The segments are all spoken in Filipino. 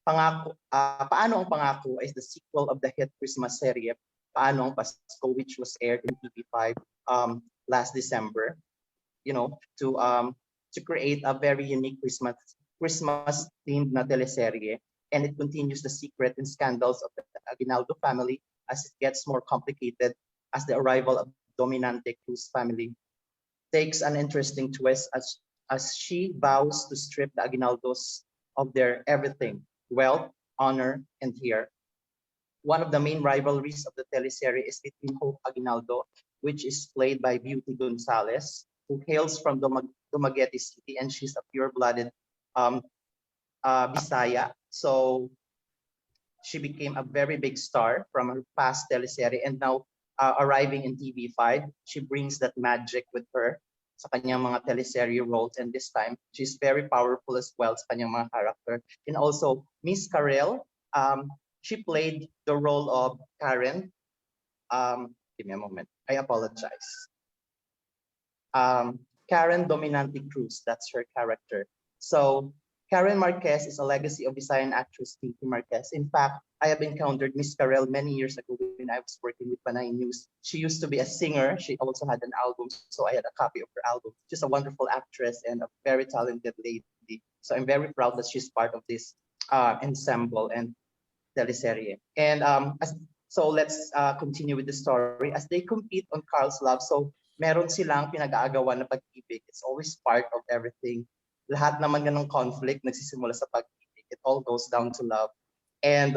Paano Ang Pangako is the sequel of the hit Christmas serye Paano Ang Pasko, which was aired in TV5 last December. To create a very unique Christmas themed na teleserye, and it continues the secret and scandals of the Aguinaldo family as it gets more complicated as the arrival of Dominante Cruz family takes an interesting twist as she vows to strip the Aguinaldos of their everything, wealth, honor, and here. One of the main rivalries of the teleserie is between Hope Aguinaldo, which is played by Beauty Gonzalez, who hails from Dumaguete City, and she's a pure-blooded um, Bisaya. So she became a very big star from her past teleserie, and now arriving in TV5, she brings that magic with her sa kanyang mga teleserye roles, and this time she's very powerful as well sa kanyang mga character. And also Miss Karel, she played the role of Karen. Give me a moment. I apologize. Karen Dominante Cruz, that's her character. So Karen Marquez is a legacy of Visayan actress Pinky Marquez. In fact, I have encountered Miss Karel many years ago when I was working with Panay News. She used to be a singer. She also had an album, so I had a copy of her album. She's a wonderful actress and a very talented lady. So I'm very proud that she's part of this ensemble and teleserye. And so let's continue with the story. As they compete on Carl's Love, so meron silang pinag-aagawan na pag-ibig. It's always part of everything. Lahat naman ng conflict nagsisimula sa pag-ibig. It all goes down to love. And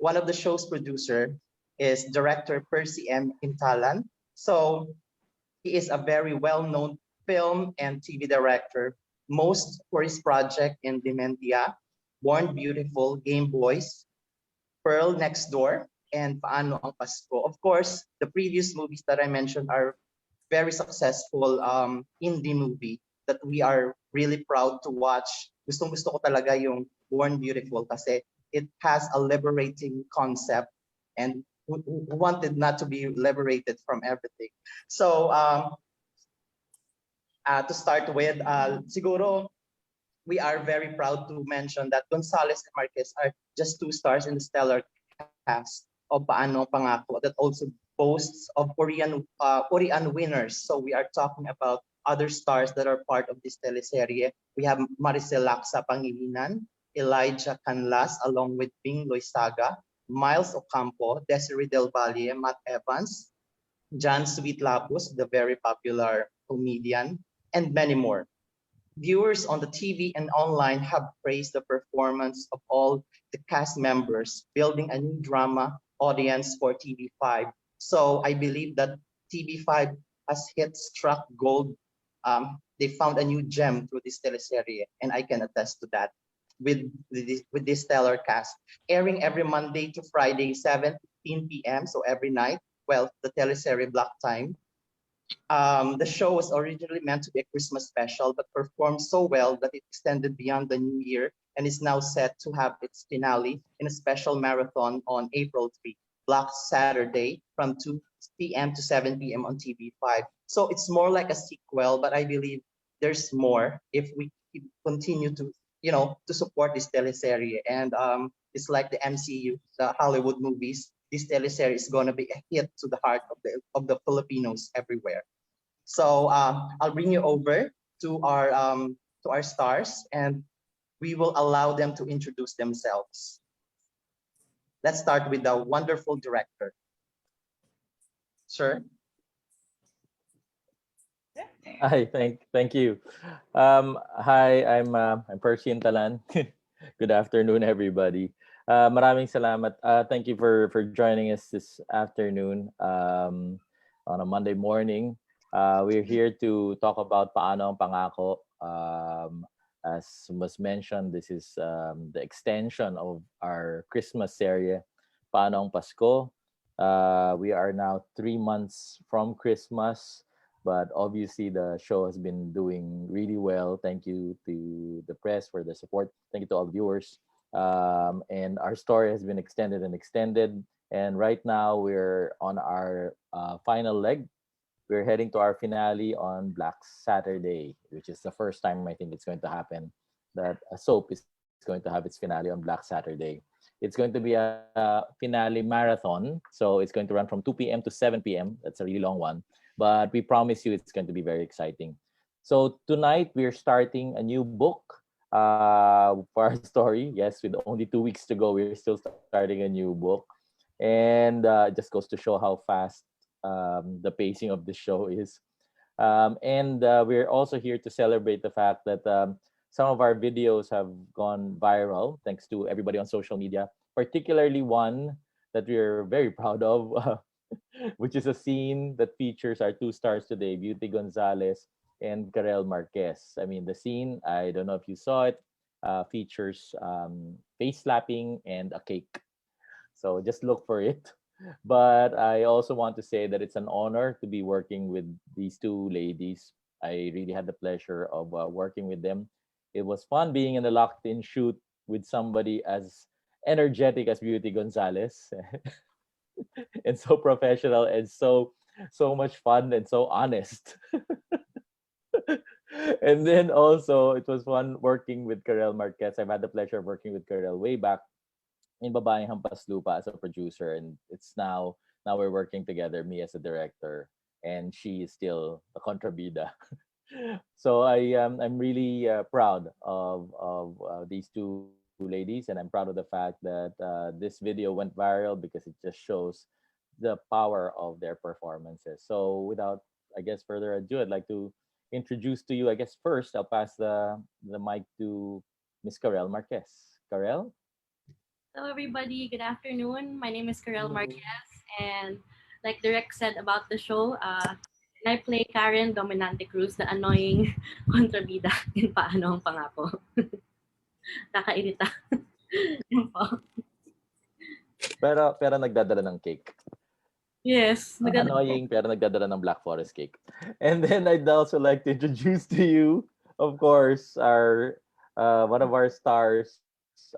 one of the show's producer is director Perci Intalan. So he is a very well-known film and TV director, most for his project in Dementia, Born Beautiful, Game Boys, Pearl Next Door, and Paano Ang Pasko. Of course, the previous movies that I mentioned are very successful indie movie that we are really proud to watch. Gustong-gusto ko talaga yung Born Beautiful kasi it has a liberating concept, and who wanted not to be liberated from everything. So to start with, siguro we are very proud to mention that Gonzalez and Marquez are just two stars in the stellar cast of Paano Ang Pangako that also boasts of Korean winners. So we are talking about other stars that are part of this teleserye. We have Maricel Laksa Pangilinan, Elijah Canlas, along with Bing Loisaga, Miles Ocampo, Desiree Del Valle, Matt Evans, John Sweetlapus, the very popular comedian, and many more. Viewers on the TV and online have praised the performance of all the cast members, building a new drama audience for TV5. So I believe that TV5 has struck gold. They found a new gem through this teleserie, and I can attest to that with this stellar cast. Airing every Monday to Friday, 7:15 p.m., so every night. Well, the teleserie block time. The show was originally meant to be a Christmas special, but performed so well that it extended beyond the new year and is now set to have its finale in a special marathon on April 3, Black Saturday from 2 p.m. to 7 p.m. on TV5. So it's more like a sequel, but I believe there's more if we continue to support this teleserie. And it's like the MCU, the Hollywood movies. This teleserie is going to be a hit to the heart of the Filipinos everywhere. So I'll bring you over to our stars, and we will allow them to introduce themselves. Let's start with the wonderful director. Sir. Hi, thank you. Hi, I'm Perci Intalan. Good afternoon, everybody. Maraming salamat. Thank you for joining us this afternoon on a Monday morning. We're here to talk about Paano Ang Pangako. As was mentioned, this is the extension of our Christmas series, Paano Ang Pasko. We are now 3 months from Christmas, but obviously the show has been doing really well. Thank you to the press for the support. Thank you to all viewers. And our story has been extended and extended. And right now we're on our final leg. We're heading to our finale on Black Saturday, which is the first time I think it's going to happen that a soap is going to going to have its finale on Black Saturday. It's going to be a finale marathon, so it's going to run from 2 p.m. to 7 p.m. That's a really long one, but we promise you it's going to be very exciting. So tonight we're starting a new book for our story. Yes, with only 2 weeks to go, we're still starting a new book, and it just goes to show how fast the pacing of the show is. And we're also here to celebrate the fact that some of our videos have gone viral thanks to everybody on social media, particularly one that we're very proud of, which is a scene that features our two stars today, Beauty Gonzalez and Karel Marquez. I mean, the scene, I don't know if you saw it, features face slapping and a cake. So just look for it. But I also want to say that it's an honor to be working with these two ladies. I really had the pleasure of working with them. It was fun being in a locked in shoot with somebody as energetic as Beauty Gonzalez and so professional and so much fun and so honest. And then also it was fun working with Karel Marquez. I've had the pleasure of working with Karel way back in Babaeng Hampas Lupa as a producer, and it's now we're working together, me as a director, and she is still a contrabida. So I'm really proud of these two ladies, and I'm proud of the fact that this video went viral because it just shows the power of their performances. So without, I guess, further ado, I'd like to introduce to you. I guess first I'll pass the mic to Miss Karel Marquez. Karel. Hello, everybody. Good afternoon. My name is Karel Marquez, and like Direk said about the show, I play Karen Dominante Cruz, the annoying kontrabida in Paano Ang Pangako. Kakairita. Yun po. Pero nagdadala ng cake. Yes. Annoying pero nagdadala ng Black Forest cake. And then I'd also like to introduce to you, of course, our one of our stars.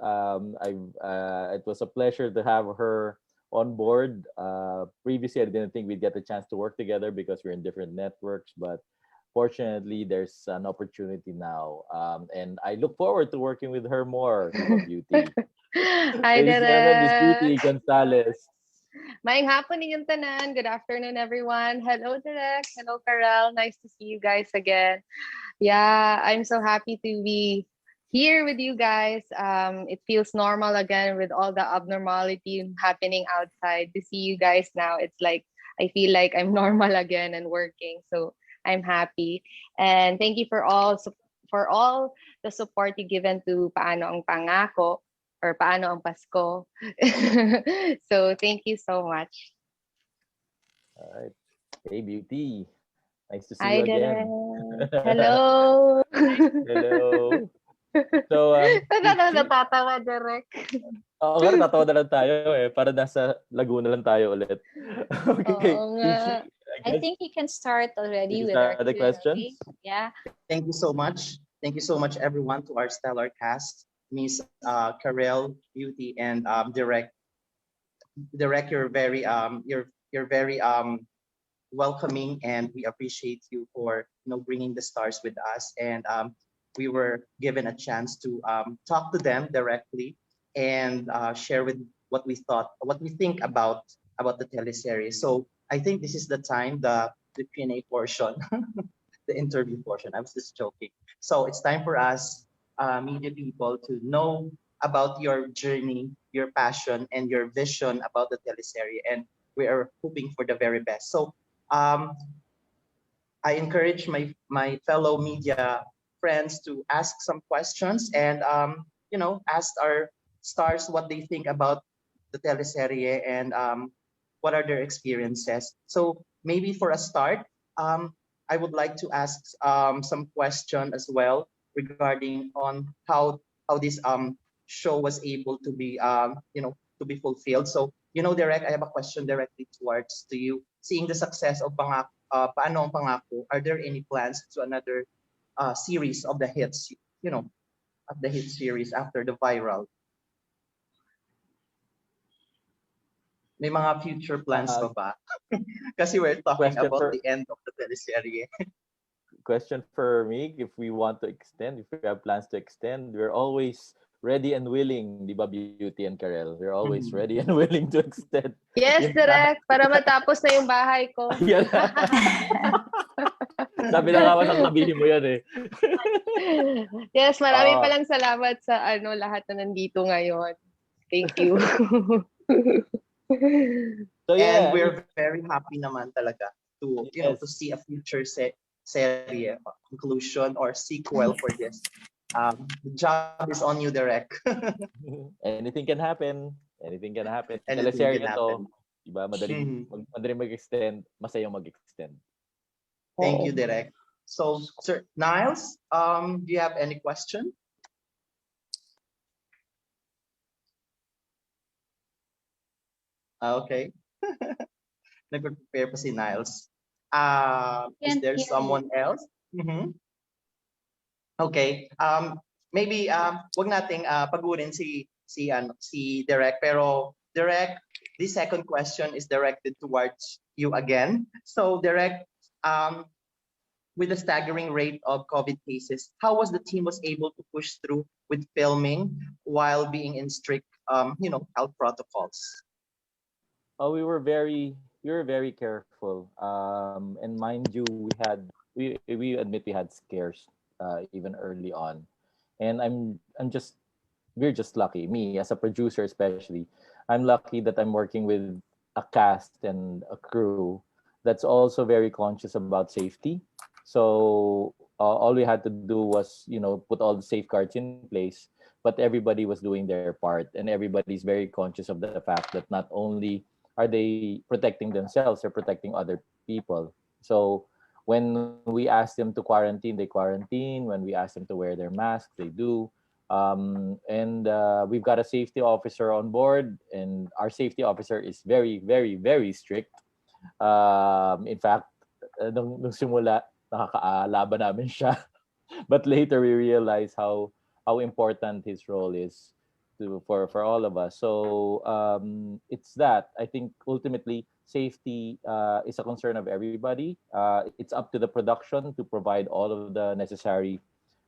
It was a pleasure to have her on board. Previously, I didn't think we'd get the chance to work together because we're in different networks, but fortunately, there's an opportunity now, and I look forward to working with her more. Beauty. Hi, Ladies and gentlemen, Miss Beauty Direk. Gonzalez. Maayong hapon ninyong tanan. Good afternoon, everyone. Hello, Direk. Hello, Karel. Nice to see you guys again. Yeah, I'm so happy to be here with you guys. It feels normal again with all the abnormality happening outside. To see you guys now, it's like I feel like I'm normal again and working. So I'm happy. And thank you for all the support you given to Paano Ang Pangako or Paano Ang Pasko. So thank you so much. All right. Hey, Beauty. Nice to see Hi, you again. Direk. Hello. Hello. So, Natatawa, Direk. oo nga, natatawa na lang tayo eh. Para nasa Laguna lang tayo ulit. Okay, Oo Peachy, nga. I think you can start already is with our that the Q&A. questions? Yeah. Thank you so much. Thank you so much, everyone, to our stellar cast, Miss Karel, Beauty, and Direk. Direk, you're very welcoming, and we appreciate you for bringing the stars with us. And we were given a chance to talk to them directly and share with what we think about the teleseries. So I think this is the time, the Q&A portion, the interview portion. I was just joking. So it's time for us, media people, to know about your journey, your passion, and your vision about the teleserie. And we are hoping for the very best. So um, I encourage my fellow media friends to ask some questions and ask our stars what they think about the teleserie and what are their experiences. So maybe for a start, I would like to ask some question as well regarding on how this show was able to be to be fulfilled. So Derek, I have a question directly towards to you. Seeing the success of Paano Ang Pangako, are there any plans to another series of the hits, of the hit series after the viral? May mga future plans pa ba? Kasi we're talking about the end of the teleserye. Question for me, if we want to extend, if we have plans to extend, we're always ready and willing, di ba, Beauty and Karel? We're always ready and willing to extend. Yes, Direk, para matapos na yung bahay ko. Yan. Sabi na nga ng sabihin mo yan eh. Yes, marami palang salamat sa lahat na nandito ngayon. Thank you. So And yeah, we're very happy naman talaga to to see a future serie, conclusion or sequel for this. The job is on you, Direk. anything can happen. Anything can happen. Anything Teleserye can to, happen. diba? Madaling mag-extend, masayang mag-extend. Thank you, Direk. So, Sir Niles, do you have any question? Okay. Nag-prepare pa si Niles. Is Can't there hear someone else? Okay. Maybe wag nating pagurin si Direk, pero Direk, the second question is directed towards you again. So Direk, with the staggering rate of COVID cases, how was the team was able to push through with filming while being in strict health protocols? Oh, we were very careful. And mind you, we admit we had scares even early on. And we're just lucky. Me as a producer especially, I'm lucky that I'm working with a cast and a crew that's also very conscious about safety. So all we had to do was, put all the safeguards in place, but everybody was doing their part, and everybody's very conscious of the fact that not only are they protecting themselves, they're protecting other people. So when we ask them to quarantine, they quarantine. When we ask them to wear their mask, they do. And we've got a safety officer on board, and our safety officer is very, very, very strict. In fact, nung simula, nakakaalaban namin siya. But later we realized how important his role is for all of us. So it's that. I think ultimately safety is a concern of everybody. It's up to the production to provide all of the necessary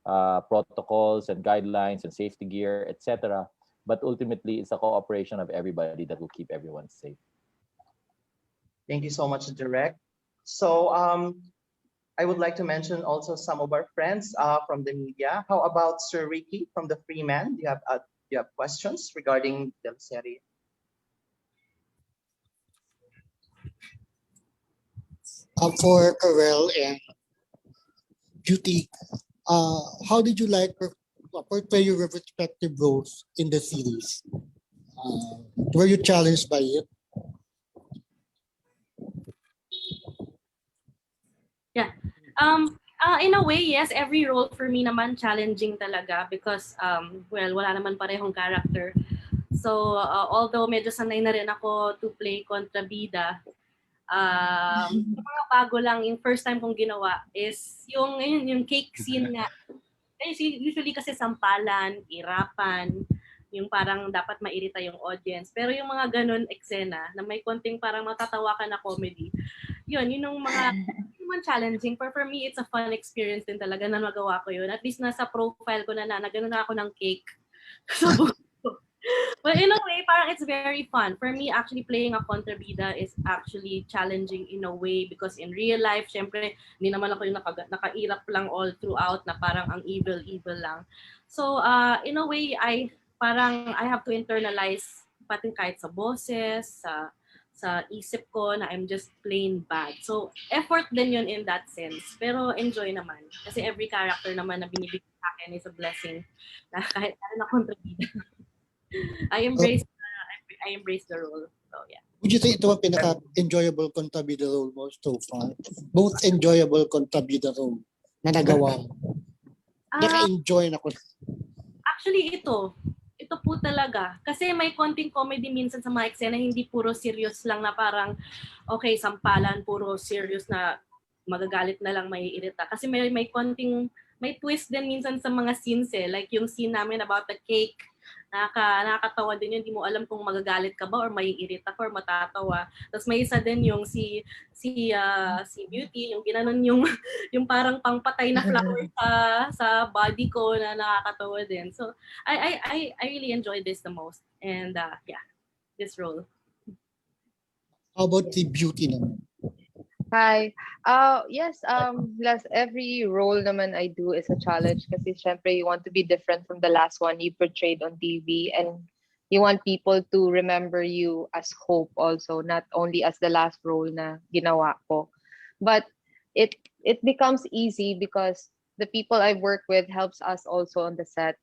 protocols and guidelines and safety gear, etc. But ultimately, it's a cooperation of everybody that will keep everyone safe. Thank you so much, Direk. So I would like to mention also some of our friends from the media. How about Sir Ricky from the Freeman? Do you have questions regarding the serie? For Karel and Beauty, how did you portray your respective roles in the series? Were you challenged by it? Yeah. In a way, yes, every role for me naman challenging talaga because, wala naman parehong character. So, although medyo sanay na rin ako to play kontrabida, yung mga bago lang, yung first time kong ginawa is yung cake scene nga. Usually kasi sampalan, irapan, yung parang dapat mairita yung audience. Pero yung mga ganun eksena na may konting parang matatawa ka na comedy, yun yung mga challenging. But for me, it's a fun experience din talaga na magawa ko yun. At least nasa profile ko na ganun na ako ng cake. So, but in a way, parang it's very fun. For me, actually playing a kontrabida is actually challenging in a way because in real life, syempre, hindi naman ako yung nakairap lang all throughout na parang ang evil lang. So, in a way, I have to internalize pati kahit sa boses, sa isip ko na I'm just plain bad. So, effort din yun in that sense. Pero enjoy naman. Kasi every character naman na binibigay sa akin is a blessing. Na kahit na kontrabida. I embrace the role. So, yeah. Would you say ito ang pinaka-enjoyable kontrabida role mo so far? Both enjoyable kontrabida role na nagawa mo. Naka-enjoy na ko. Actually, ito po talaga. Kasi may konting comedy minsan sa mga eksena, hindi puro serious lang na parang, okay, sampalan, puro serious na magagalit na lang, may irita. Kasi may twist din minsan sa mga scenes eh. Like yung scene namin about the cake, Nakakatawa din yun. Hindi mo alam kung magagalit ka ba or maiirita ka or matatawa. Tapos may isa din yung si Beauty, yung ginanon yung yung parang pangpatay na flower sa body ko na nakakatawa din. So I really enjoy this the most. And yeah, this role. How about the Beauty naman? Hi. Yes, last every role naman I do is a challenge kasi syempre you want to be different from the last one you portrayed on TV, and you want people to remember you as Hope also, not only as the last role na ginawa ko. But it becomes easy because the people I work with helps us also on the set.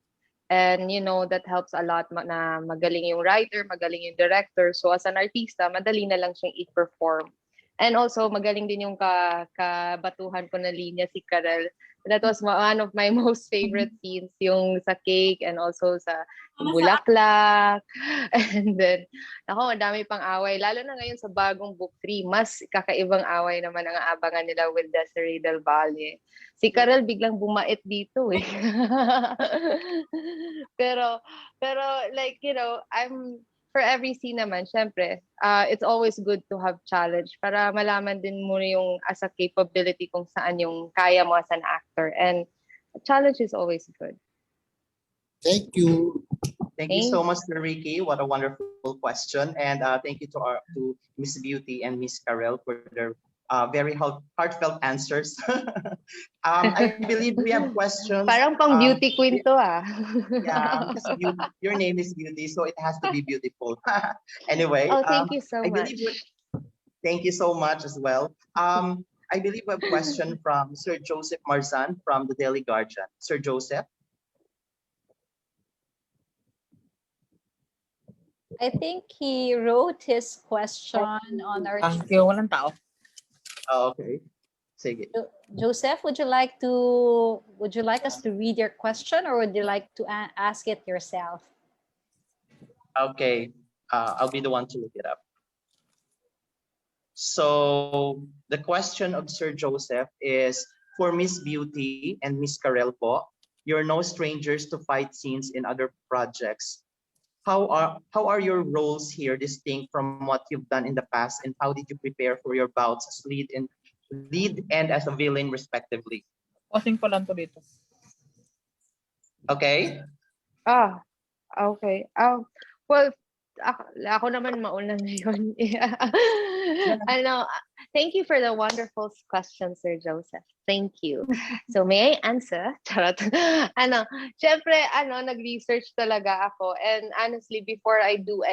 And that helps a lot na magaling yung writer, magaling yung director. So as an artista, madali na lang siyang i-perform. And also, magaling din yung kabatuhan ko na linya si Karel. That was one of my most favorite scenes, yung sa cake and also sa bulaklak. And then, ang dami pang away. Lalo na ngayon sa bagong book 3, mas kakaibang away naman ang aabangan nila with Desiree Del Valle. Si Karel biglang bumait dito eh. pero like, for every scene naman, syempre, it's always good to have challenge para malaman din mo yung as a capability kung saan yung kaya mo as an actor. And challenge is always good. Thank you. Thank you so much, Ricky. What a wonderful question. And thank you to Miss Beauty and Miss Karel for their very heartfelt answers. I believe we have questions. Parang pang beauty queen to Yeah, because your name is Beauty, so it has to be beautiful. Anyway. Oh, thank you so much. Thank you so much as well. I believe we have a question from Sir Joseph Marzan from the Daily Guardian. Sir Joseph. I think he wrote his question on our Thank you. Walang tao. Oh, okay. Sige. Joseph, would you like us to read your question, or would you like to ask it yourself? Okay. I'll be the one to look it up. So the question of Sir Joseph is for Miss Beauty and Miss Karel po. You're no strangers to fight scenes in other projects. How are your roles here distinct from what you've done in the past, and how did you prepare for your bouts as lead and as a villain respectively? Posing ko lang to dito. Okay. Okay. Well, ako naman mauna na yun. Thank you for the wonderful question, Sir Joseph. Thank you. So may I answer? Charot. Syempre, nag-research talaga ako. And honestly, before I do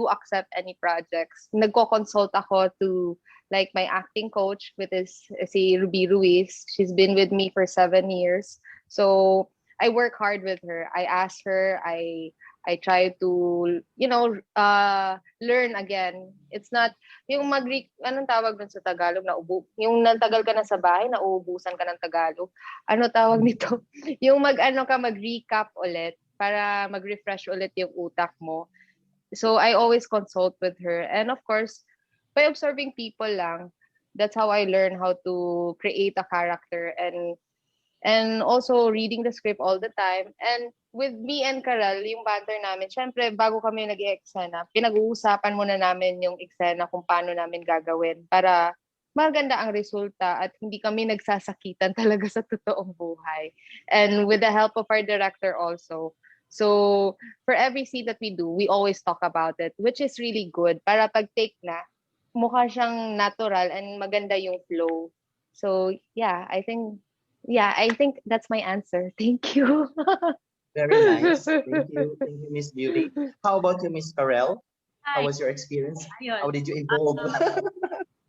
accept any projects, nagko-consult ako to like my acting coach, which is si Ruby Ruiz. She's been with me for 7 years. So I work hard with her. I ask her, I try to, learn again. It's not, yung anong tawag dun sa Tagalog na yung nantagal ka na sa bahay, nauubusan ka ng Tagalog. Ano tawag nito? Yung mag-recap ulit para mag-refresh ulit yung utak mo. So I always consult with her. And of course, by observing people lang, that's how I learn how to create a character and also reading the script all the time. And with me and Karel, yung banter namin, syempre, bago kami nag-eksena, pinag-uusapan muna namin yung eksena kung paano namin gagawin para maganda ang resulta at hindi kami nagsasakitan talaga sa totoong buhay. And with the help of our director also. So, for every scene that we do, we always talk about it, which is really good. Para pag take na, mukha siyang natural and maganda yung flow. So, I think that's my answer. Thank you. Very nice. Thank you, Miss Beauty. How about you, Miss Karel? Hi. How was your experience? Ayun. How did you evolve?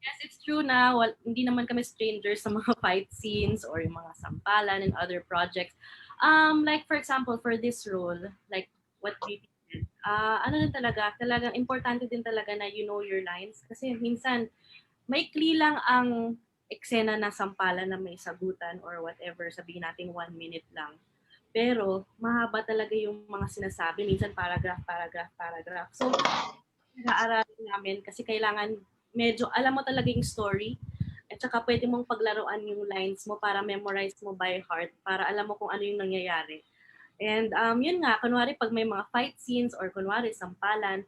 Yes, it's true na hindi naman kami strangers sa mga fight scenes or yung mga sampalan and other projects. Like for example, for this role, like what we did, talagang importante din talaga na you know your lines. Kasi minsan, maikli lang ang eksena na sampalan na may sagutan or whatever, sabihin natin 1 minute lang. Pero mahaba talaga yung mga sinasabi, minsan paragraph. So, nag-aaralin namin kasi kailangan medyo alam mo talaga yung story at saka pwede mong paglaruan yung lines mo para memorize mo by heart, para alam mo kung ano yung nangyayari. And yun nga, kunwari pag may mga fight scenes or kunwari sampalan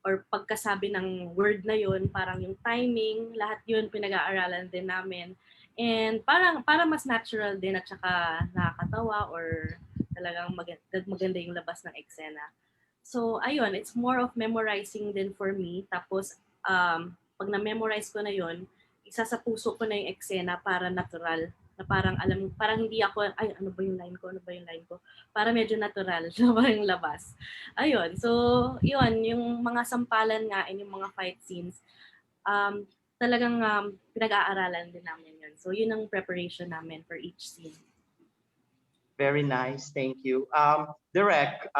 or pagkasabi ng word na yun, parang yung timing, lahat yun pinag-aaralan din namin. And para mas natural din at saka nakakatawa or talagang maganda yung labas ng eksena. So, ayun, it's more of memorizing din for me. Tapos, pag na-memorize ko na yun, isa sa puso ko na yung eksena para natural. Na parang parang hindi ako, ay, ano ba yung line ko? Ano ba yung line ko? Para medyo natural siya ba yung labas. Ayun, so, yun, yung mga sampalan nga and yung mga fight scenes, talagang pinag-aaralan din namin yun. So, yun ang preparation namin for each scene. Very nice. Thank you. Direk,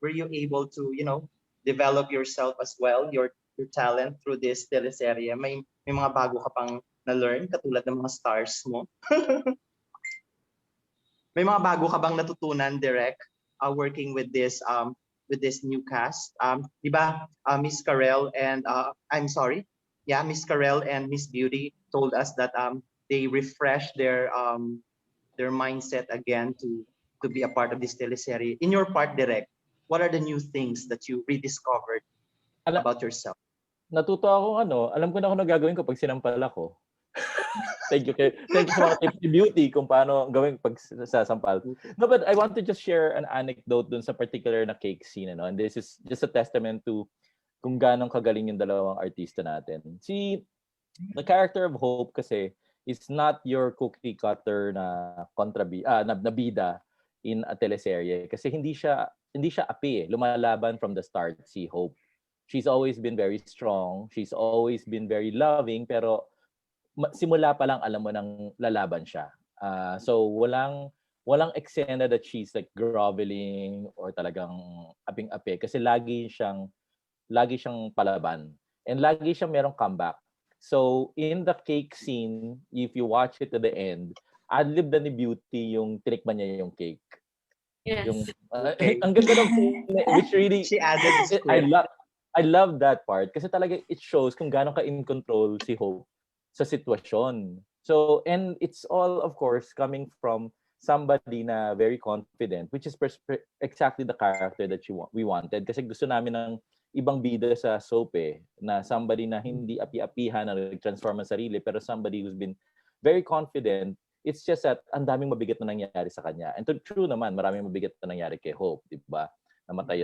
were you able to, develop yourself as well, your talent through this teleserye? May mga bago ka pang na-learn katulad ng mga stars mo? May mga bago ka bang natutunan, Direk, working with this new cast? Di ba, Miss Karel and Miss Karel and Miss Beauty told us that they refreshed their mindset again to be a part of this teleserye. In your part, Direk, what are the new things that you rediscovered about yourself? Natuto ako alam ko na kung ano gagawin ko pag sinampal ako. Thank you sa mga tips ni Beauty kung paano gawin pag sasampal. No, but I want to just share an anecdote dun sa particular na cake scene, and this is just a testament to kung gaano kagaling yung dalawang artista natin. The character of Hope kasi is not your cookie cutter na na bida in a teleserye kasi hindi siya api lumalaban from the start si Hope. She's always been very strong, she's always been very loving, pero simula pa lang alam mo nang lalaban siya. So walang eksena that she's like groveling or talagang aping-api kasi lagi siyang palaban and lagi siyang merong comeback. So, in the cake scene, if you watch it to the end, adlib na ni Beauty yung tinikman niya yung cake. Yes. Ang ganda ng scene, which really, she added the script. I love that part kasi talaga it shows kung gaano ka in control si Hope sa sitwasyon. So, and it's all, of course, coming from somebody na very confident, which is exactly the character that we wanted. Kasi gusto namin ng ibang bida sa soap na somebody na hindi api-apihan na nag-transform ang sarili pero somebody who's been very confident. It's just that ang daming mabigat na nangyari sa kanya. And true naman, maraming mabigat na nangyari kay Hope, di ba? Namatay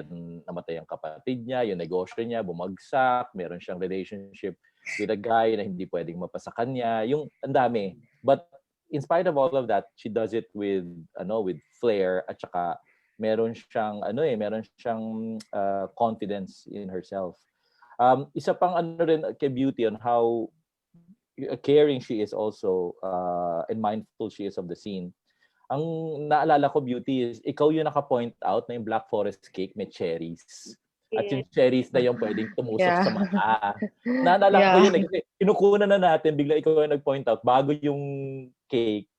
ang kapatid niya, yung negosyo niya, bumagsak, meron siyang relationship with a guy na hindi pwedeng mapasa kanya. Yung ang dami. But in spite of all of that, she does it with flair at saka meron siyang confidence in herself. Isa pang rin kay Beauty on how caring she is also and mindful she is of the scene. Ang naalala ko, Beauty, is ikaw yung naka-point out na yung Black Forest cake may cherries. At yung cherries na yung pwedeng tumusok sa mata. Naalala ko yun kasi kinukunan na natin, bigla ikaw yung nag-point out bago yung cake,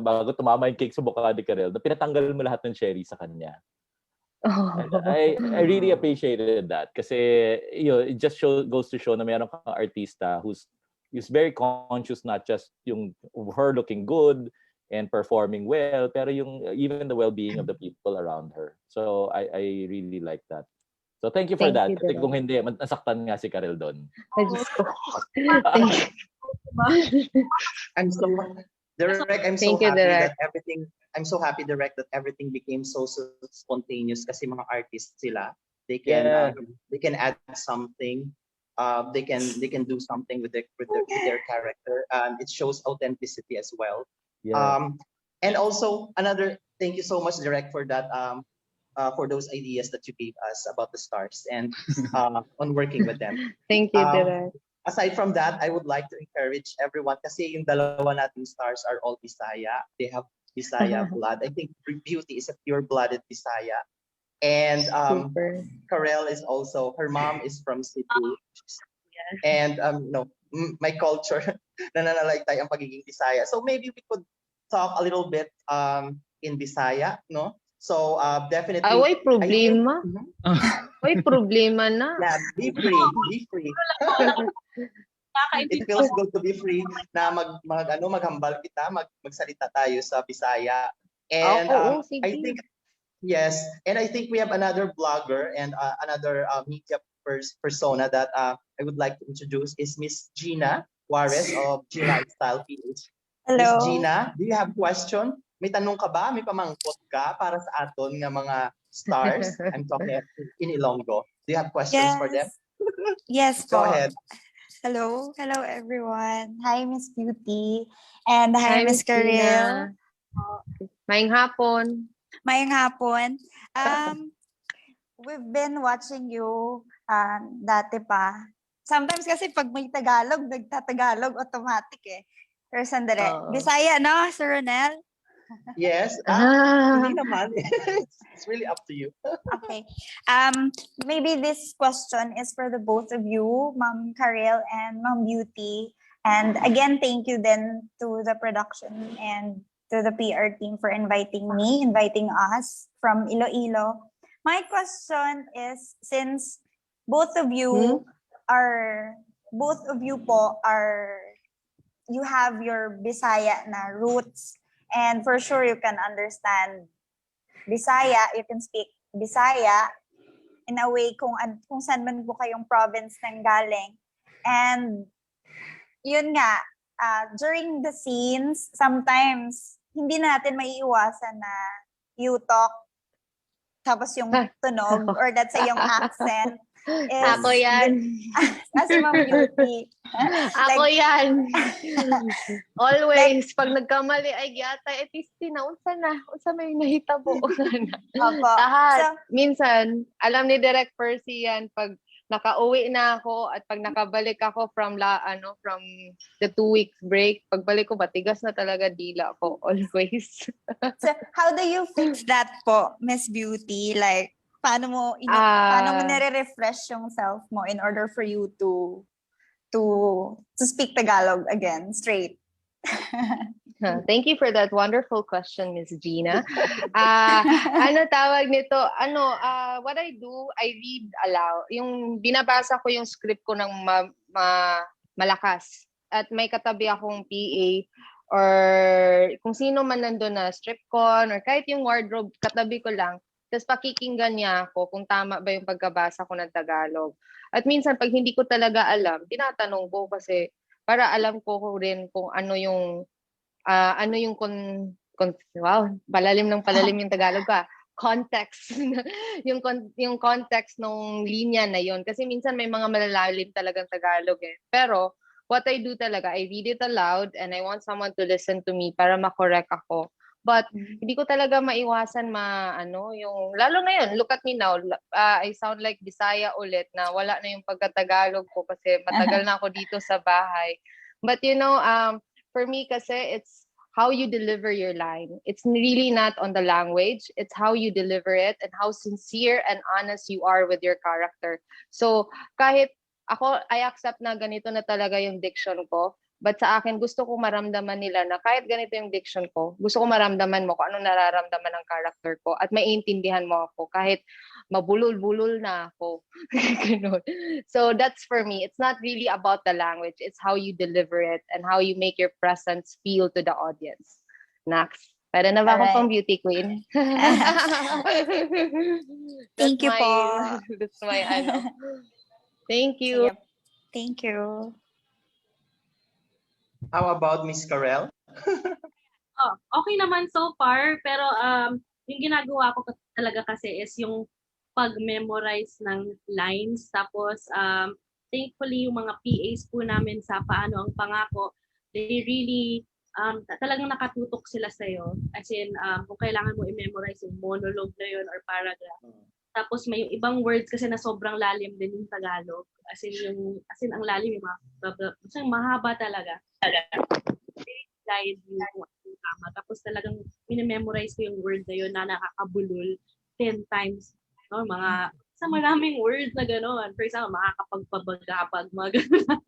bago tumama yung cake sa mukha ni Karel, na pinatanggal mo lahat ng cherry sa kanya. And I really appreciated that kasi it just goes to show na meron kang artista who's very conscious not just yung her looking good and performing well, pero yung even the well-being of the people around her. So I really like that. So thank you for that. Kasi kung hindi, nasaktan nga si Karel doon. I'm so Direk, I'm so happy, Direk, that everything became so spontaneous kasi mga artists sila. They can add something. They can do something with their character. It shows authenticity as well. Yeah. And also thank you so much, Direk, for that. For those ideas that you gave us about the stars and on working with them. Thank you, Direk. Aside from that, I would like to encourage everyone kasi yung dalawa nating stars are all Bisaya. They have Bisaya blood. I think Beauty is a pure-blooded Bisaya. And Karel is also, her mom is from Cebu. And my culture, nananalaytay ang pagiging Bisaya. So maybe we could talk a little bit in Bisaya, no? So definitely. Away problema. May problema na. Yeah, be free. It feels good to be free na maghambal kita, magsalita tayo sa Bisaya. And I think Yes, and I think we have another blogger and another media persona that I would like to introduce is Miss Gina Juarez of G Lifestyle PH. Miss Hello. Gina, do you have question? May tanong ka ba? May pamangkot ka para sa aton nga mga stars? I'm talking in Ilonggo. Do you have questions for them? Yes Go po. ahead. Hello. Hello, everyone. Hi, Miss Beauty. And hi, Hi, Miss Miss Gina. Karel. Mayang hapon. Mayang hapon. We've been watching you dati pa. Sometimes kasi pag may Tagalog, nagtatagalog automatic eh. Pero sandali. Oo. Bisaya, no, Sir Ronel? Yes. Hindi naman. It's really up to you. Okay. Maybe this question is for the both of you, Ma'am Karel and Ma'am Beauty. And again, thank you then to the production and to the PR team for inviting us from Iloilo. My question is, since both of you you have your Bisaya na roots, and for sure you can understand Bisaya, you can speak Bisaya in a way kung saan man po kayong province nang galing. And yun nga, during the scenes, sometimes hindi natin maiiwasan na you talk tapos yung tunog or let's say yung accent is Ako yan. as Ma'am Beauty. Ako yan. Always. Pag nagkamali ay yata, unsa may nahitabo. Opo. Lahat. So, Minsan, alam ni Direk Perci yan, pag nakauwi na ako at pag nakabalik ako from the 2 weeks break, pagbalik ko, matigas na talaga dila ko. Always. so how do you fix that po, Miss Beauty? Like, paano mo nire-refresh yung self mo in order for you to speak Tagalog again straight? Thank you for that wonderful question, Miss Gina. Ano tawag nito? What I do, I read aloud. Yung binabasa ko yung script ko ng malakas. At may katabi akong PA or kung sino man nandun na stripcon or kahit yung wardrobe, katabi ko lang. Tapos pakikinggan niya ako kung tama ba yung pagkabasa ko ng Tagalog. At minsan, pag hindi ko talaga alam, tinatanong ko kasi para alam ko rin kung ano yung wow, palalim yung Tagalog ka. Context. yung context ng linya na yon. Kasi minsan may mga malalalim talagang Tagalog eh. Pero, what I do talaga, I read it aloud and I want someone to listen to me para makorek ako. But hindi ko talaga maiwasan lalo na yun, look at me now, I sound like Bisaya ulit na wala na yung pagkatagalog ko kasi matagal na ako dito sa bahay. But for me kasi it's how you deliver your line. It's really not on the language, it's how you deliver it and how sincere and honest you are with your character. So kahit ako, I accept na ganito na talaga yung diction ko. But sa akin, gusto ko maramdaman nila na kahit ganito yung diction ko, gusto ko maramdaman mo kung anong nararamdaman ng character ko at maiintindihan mo ako kahit mabulol-bulol na ako. So that's for me. It's not really about the language. It's how you deliver it and how you make your presence feel to the audience. Next. Pwede na ba akong pang beauty queen? Thank you po. That's my Thank you. Sige. Thank you. How about Miss Karel? Okay naman so far, pero yung ginagawa ko talaga kasi is yung pag-memorize ng lines. Tapos, thankfully, yung mga PAs po namin sa Paano Ang Pangako, they really, talagang nakatutok sila sa'yo. As in, kung kailangan mo i-memorize yung monologue na yun or paragraph. Tapos may ibang words kasi na sobrang lalim din yung Tagalog. As in ang lalim yung mahaba talaga. Guide yung tama. Tapos talagang minememorize ko yung word na yun na nakakabulol 10 times. No? Sa maraming words na gano'n. For example, makakapagpabagapag, mga gano'n.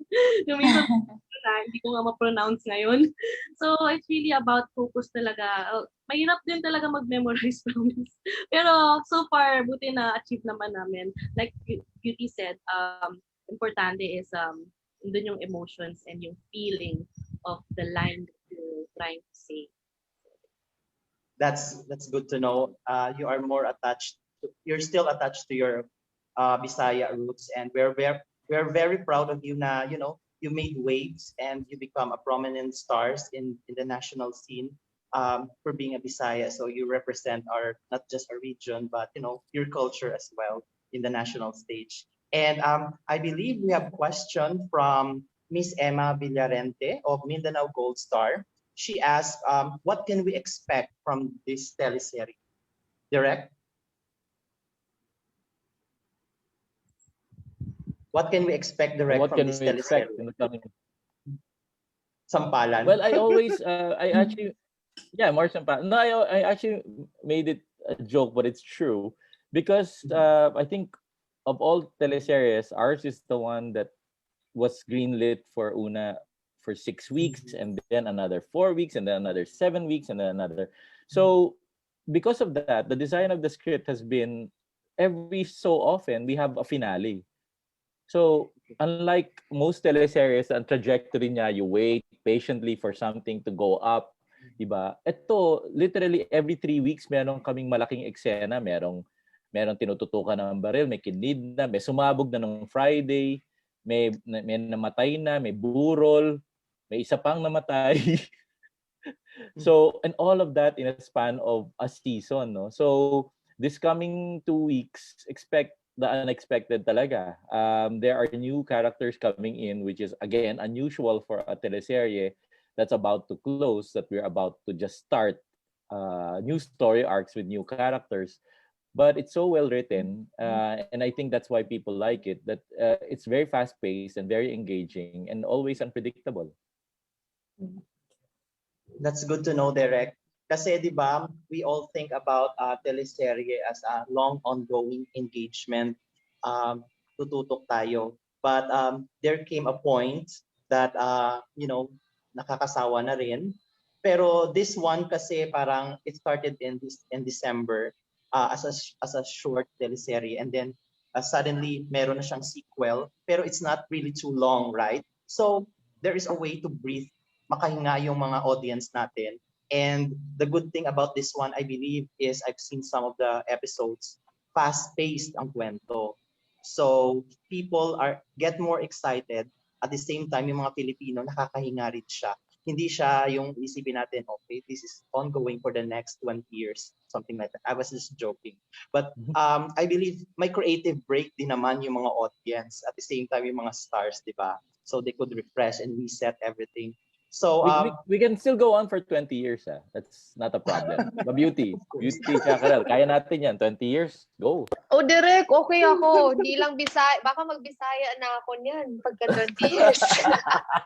Yung minsan hindi ko nga ma-pronounce ngayon. So, it's really about focus talaga. Mahirap din talaga mag-memorize, promise. Pero, so far, buti na achieve naman namin. Like Beauty said, importante is doon yung emotions and yung feeling of the line that you're trying to say. That's good to know. You are more attached. You're still attached to your Bisaya roots, and we're very proud of you. Na you made waves and you become a prominent stars in the national scene for being a Bisaya. So you represent our not just our region, but your culture as well in the national stage. And I believe we have a question from Miss Emma Villarente of Mindanao Gold Star. She asked, what can we expect from this teleserie? Direct? What can we expect direct What from can this we expect teleserie? in the coming? Sampalan. Well, I always, I actually, yeah, more sampa. No, I actually made it a joke, but it's true because I think of all teleseries, ours is the one that was greenlit for Una for 6 weeks, and then another 4 weeks, and then another 7 weeks, and then another. So because of that, the design of the script has been every so often we have a finale. So unlike most teleseries, ang trajectory niya, you wait patiently for something to go up, diba? Ito, literally every 3 weeks, meron kaming malaking eksena. Merong tinututukan ng baril, may kinid na, may sumabog na nung Friday, may namatay na, may burol, may isa pang namatay. So, and all of that in a span of a season, no? So, this coming 2 weeks, expect the unexpected talaga. There are new characters coming in, which is, again, unusual for a teleserye that's about to close, that we're about to just start new story arcs with new characters. But it's so well written, and I think that's why people like it, that it's very fast-paced and very engaging and always unpredictable. That's good to know, Derek. Kasi di ba, we all think about teleserye as a long ongoing engagement. Tututok tayo. But there came a point that, nakakasawa na rin. Pero this one kasi parang it started in December as a short teleserye, and then suddenly meron na siyang sequel, pero it's not really too long, right? So there is a way to breathe, makahinga yung mga audience natin. And the good thing about this one, I believe, is I've seen some of the episodes, fast-paced ang kwento. So people get more excited. At the same time, yung mga Pilipino, nakakahinga rin siya. Hindi siya yung isipin natin, okay, this is ongoing for the next 20 years, something like that. I was just joking. But I believe may creative break din naman yung mga audience. At the same time, yung mga stars, di ba? So they could refresh and reset everything. So we can still go on for 20 years. That's not a problem. But beauty, Karel, kaya natin yan. 20 years, go. Oh, Direk, okay ako. Hindi lang Bisaya. Baka mag-Bisaya na ako niyan pagka 20 years.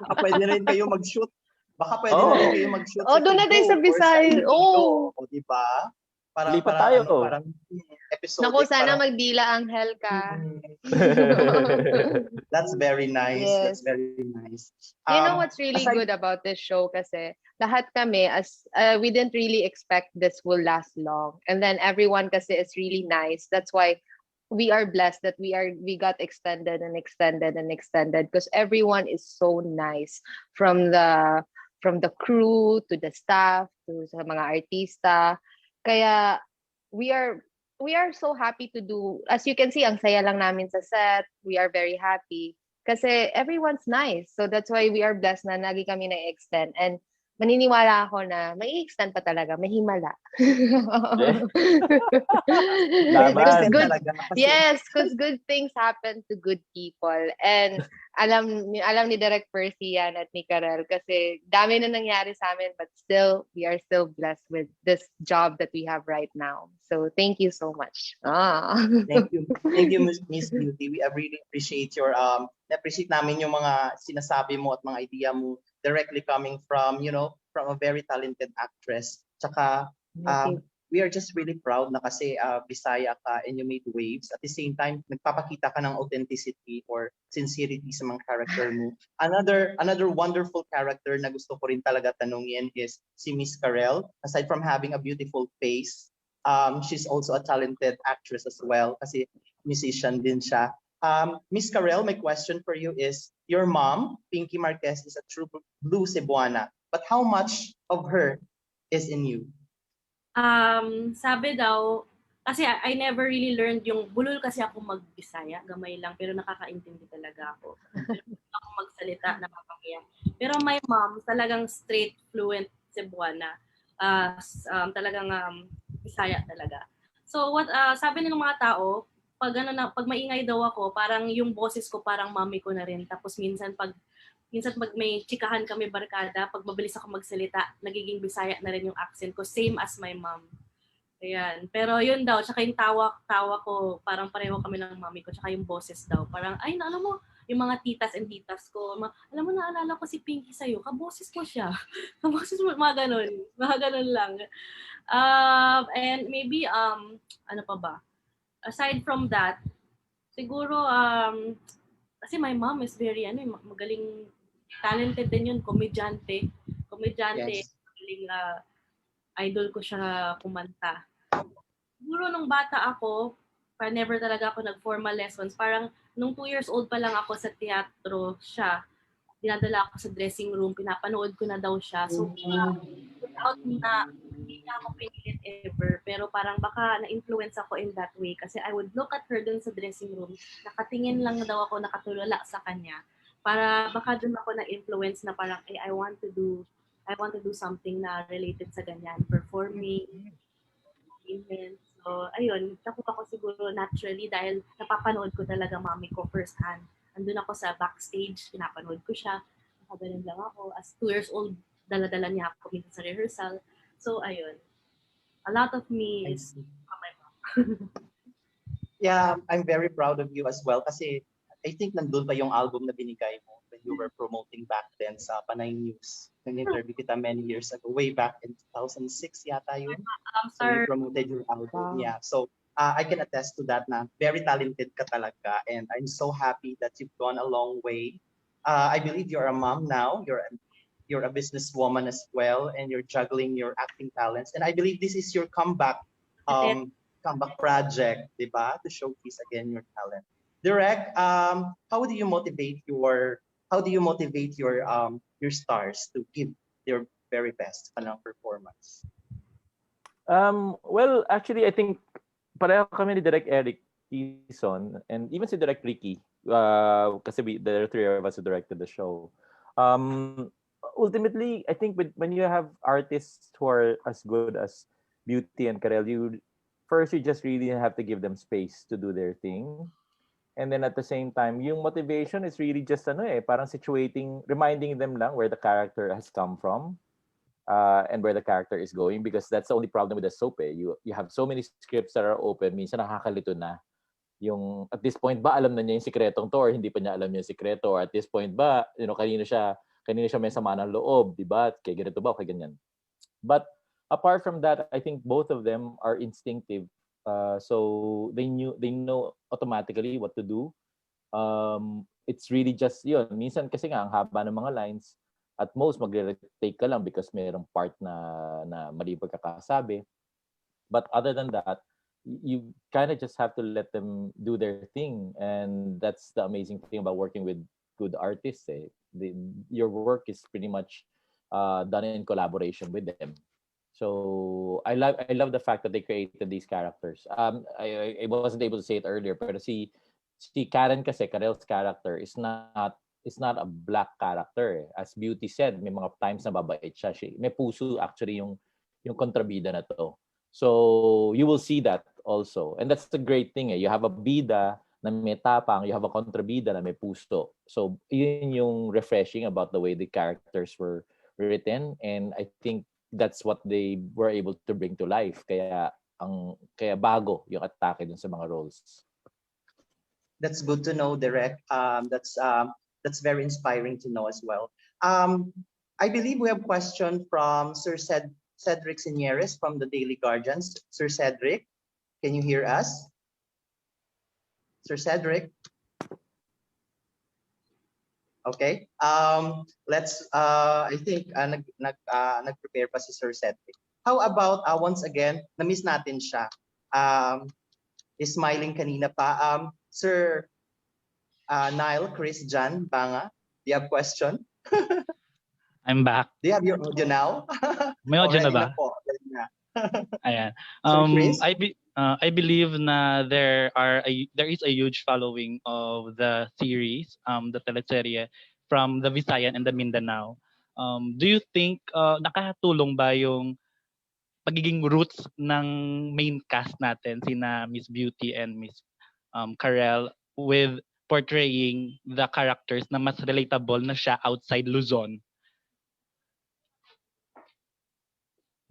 Baka pwede rin kayo mag-shoot. Baka pwede rin kayo mag-shoot. Oh, doon na tayo sa Bisaya. Oh. O, di ba? Lipat tayo. Parang episode. Naku, sana magdila Anghel ka. That's very nice. Yes. That's very nice. You know what's really good about this show kasi lahat kami we didn't really expect this will last long, and then everyone kasi is really nice. That's why we are blessed that we got extended and extended and extended because everyone is so nice from the crew to the staff to sa mga artista. Kaya we are so happy to do, as you can see, ang saya lang namin sa set. We are very happy kasi everyone's nice. So that's why we are blessed na lagi kami na-extend. And maniniwala ako na may extend pa talaga, may himala. Yes, because good things happen to good people. And alam ni Direk Perci yan at ni Karel kasi dami na nangyari sa amin, but still, we are still blessed with this job that we have right now. So thank you so much. Thank you, Miss Beauty. We really appreciate appreciate namin yung mga sinasabi mo at mga idea mo directly coming from a very talented actress. Tsaka, we are just really proud na kasi Bisaya ka and you made waves. At the same time, nagpapakita ka ng authenticity or sincerity sa mga character mo. Another wonderful character na gusto ko rin talaga tanungin is si Miss Karel. Aside from having a beautiful face, she's also a talented actress as well kasi musician din siya. Miss Karel, my question for you is, your mom, Pinky Marquez, is a true blue Cebuana, but how much of her is in you? Sabi daw, kasi I never really learned yung bulol kasi ako mag-Bisaya, gamay lang, pero nakakaintindi talaga ako. Pero hindi ako magsalita, nakakahiya. Pero my mom, talagang straight, fluent Cebuana. Talagang Bisaya talaga. So what sabi ng mga tao, pag maingay daw ako, parang yung boses ko parang mami ko na rin. Tapos minsan pag may chikahan kami barkada, pag mabilis ako magsalita, nagiging Bisaya na rin yung accent ko, same as my mom. Ayan. Pero yun daw, tsaka yung tawa ko, parang pareho kami ng mami ko, tsaka yung boses daw. Parang, ay, alam mo, yung mga titas and titas ko, alam mo, naalala ko si Pinky sa'yo, kaboses mo siya. Kaboses mo, mga ganun lang. And maybe, ano pa ba? Aside from that, siguro, kasi my mom is very, magaling, talented din yun, komedyante. Yes. Magaling, idol ko siya kumanta. Siguro nung bata ako, never talaga ako nag-formal lessons. Parang nung 2 years old pa lang ako sa teatro siya, dinadala ako sa dressing room, pinapanood ko na daw siya. So, without na, hindi niya ako pinilit ever. Pero parang baka na-influence ako in that way. Kasi I would look at her dun sa dressing room, nakatingin lang daw ako, nakatulala sa kanya. Para baka dun ako na-influence na parang, I want to do something na related sa ganyan, performing, entertainment. So, ayun, nakuha ko siguro naturally dahil napapanood ko talaga mami ko first hand. Andun ako sa backstage, pinapanood ko siya. Nakaganon lang ako. As 2 years old, dala-dala niya ako minsan sa rehearsal. So, ayun. A lot of me I is see. from my mom. Yeah, I'm very proud of you as well kasi I think nandun pa yung album na binigay mo when you were promoting back then sa Panay News. Nag-interview kita many years ago, way back in 2006 yata yun. So you Sir, promoted your album, Wow. yeah. So I can attest to that na very talented ka talaga and I'm so happy that you've gone a long way. I believe you're a mom now, you're a businesswoman as well and you're juggling your acting talents and I believe this is your um comeback project, di ba? To showcase again your talent. Direk, how do you motivate your stars to give their very best performance? Well, actually, I think pareho kami ni Direk Eric Tison and even si Direk Ricky. Kasi there are three of us who directed the show. Ultimately, I think when you have artists who are as good as Beauty and Karel, you just really have to give them space to do their thing. And then at the same time, yung motivation is really just parang reminding them lang where the character has come from. And where the character is going because that's the only problem with the soap You have so many scripts that are open, minsan nakakalito na. Yung at this point ba alam na niya yung sikretong to or hindi pa niya alam yung sikreto or at this point ba kanino siya may sama ng loob, di ba? Kay ganito ba o kay ganyan. But apart from that, I think both of them are instinctive. So they know automatically what to do. It's really just yun. Minsan kasi nga ang haba ng mga lines, at most magre-take ka lang because mayroong part na mali pagkakasabi. But other than that, you kind of just have to let them do their thing, and that's the amazing thing about working with good artists. Your work is pretty much done in collaboration with them. So I love the fact that they created these characters. I wasn't able to say it earlier, pero si Karen kasi, Karel's character is not a black character. As Beauty said, may mga times na babait siya. May puso actually yung kontrabida na to. So you will see that also. And that's the great thing. You have a bida na may tapang, you have a kontrabida na may puso. So yun yung refreshing about the way the characters were written, and I think that's what they were able to bring to life. Kaya bago yung atake dun sa mga roles. That's good to know, Direk. That's very inspiring to know as well. I believe we have a question from Sir Cedric Sinieres from the Daily Guardians. Sir Cedric, can you hear us? Sir Cedric? Okay. I think nag-prepare pa si Sir Cedric. How about once again, na-miss natin siya. Is smiling kanina pa. Sir Nile, Chris, Jan, Banga, do you have question? I'm back. Do you have your audio now? May audio na Ready ba? po. Ready na. Ayan. Sir Chris? I believe na there is a huge following of the series, the teleserye from the Visayan and the Mindanao. Do you think nakatulong ba yung pagiging roots ng main cast natin, sina Miss Beauty and Miss Karel, with portraying the characters na mas relatable na siya outside Luzon?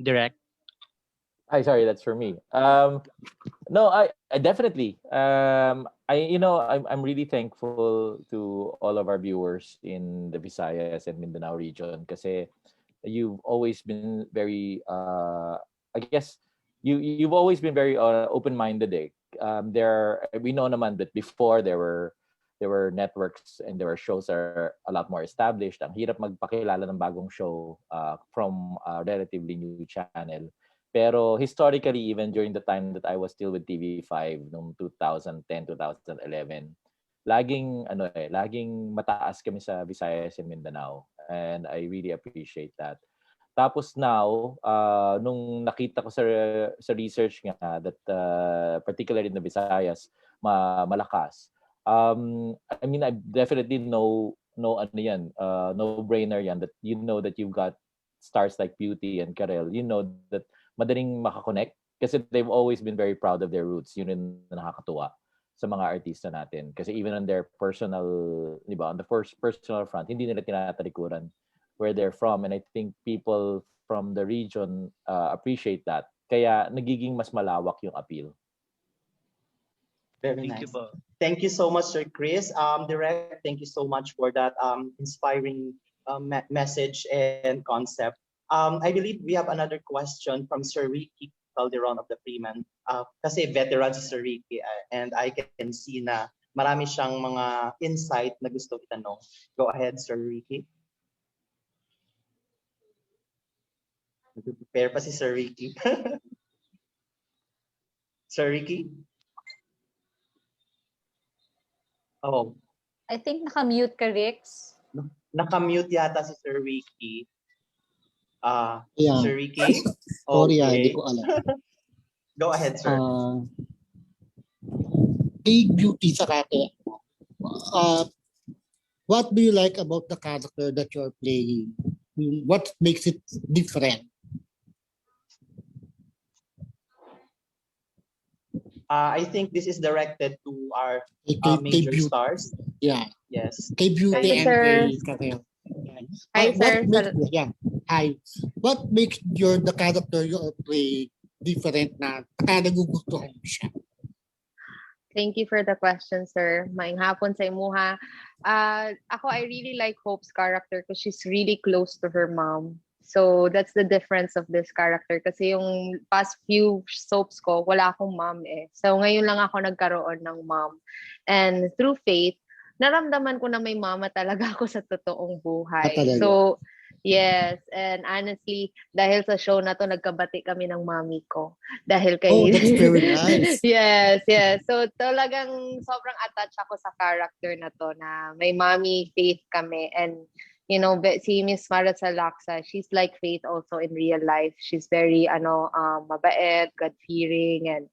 Direct? Hi, sorry, that's for me. No, I definitely. I'm really thankful to all of our viewers in the Visayas and Mindanao region kasi you've always been very I guess you've always been very open-minded. We know naman that before there were networks and there were shows that are a lot more established. Ang hirap magpakilala ng bagong show from a relatively new channel. Pero historically, even during the time that I was still with TV5 noong 2010, 2011, laging mataas kami sa Visayas and Mindanao. And I really appreciate that. Tapos now, nung nakita ko sa research nga that particularly in the Visayas, malakas. I mean, I definitely know ano yan, no-brainer yan that you know that you've got stars like Beauty and Karel. You know that madaling makakonect kasi they've always been very proud of their roots. Yun yung nakakatuwa sa mga artista natin. Kasi even on their personal, di ba, on the first personal front, hindi nila tinatalikuran where they're from. And I think people from the region appreciate that. Kaya nagiging mas malawak yung appeal. Very Thank nice. you po. Thank you so much, Sir Chris. Direk, thank you so much for that inspiring message and concept. I believe we have another question from Sir Ricky Calderon of the Freeman. Kasi veteran si Sir Ricky and I can see na marami siyang mga insight na gusto itanong. Go ahead, Sir Ricky. Nag-prepare pa si Sir Ricky. Sir Ricky? Oh, I think naka-mute ka, Rix. naka-mute yata si Sir Ricky. Yeah. Sir Ricky? Sorry, Okay. hindi ko alam. Go ahead, sir. Kay Beauty sa kake, what do you like about the character that you're playing? What makes it different? I think this is directed to our Kay major Beauty. stars. Yeah. Yes. Kay Beauty Hi, and sir. kay Karel. Hi, sir. Hi. What makes the character you're playing different na nagugustuhan mo siya? Thank you for the question, sir. Maayong hapon sa imuha. Ako, I really like Hope's character because she's really close to her mom. So that's the difference of this character. Kasi yung past few soaps ko, wala akong mom eh. So ngayon lang ako nagkaroon ng mom. And through faith, naramdaman ko na may mama talaga ako sa totoong buhay. Talaga? So, yes. And honestly, dahil sa show na to, nagkabati kami ng mami ko. Dahil kay... Oh, that's very nice. Yes. So talagang sobrang attached ako sa character na to na may mommy Faith kami. And you know, si Miss Marat Salaksa, she's like Faith also in real life. She's very mabait, God-fearing, and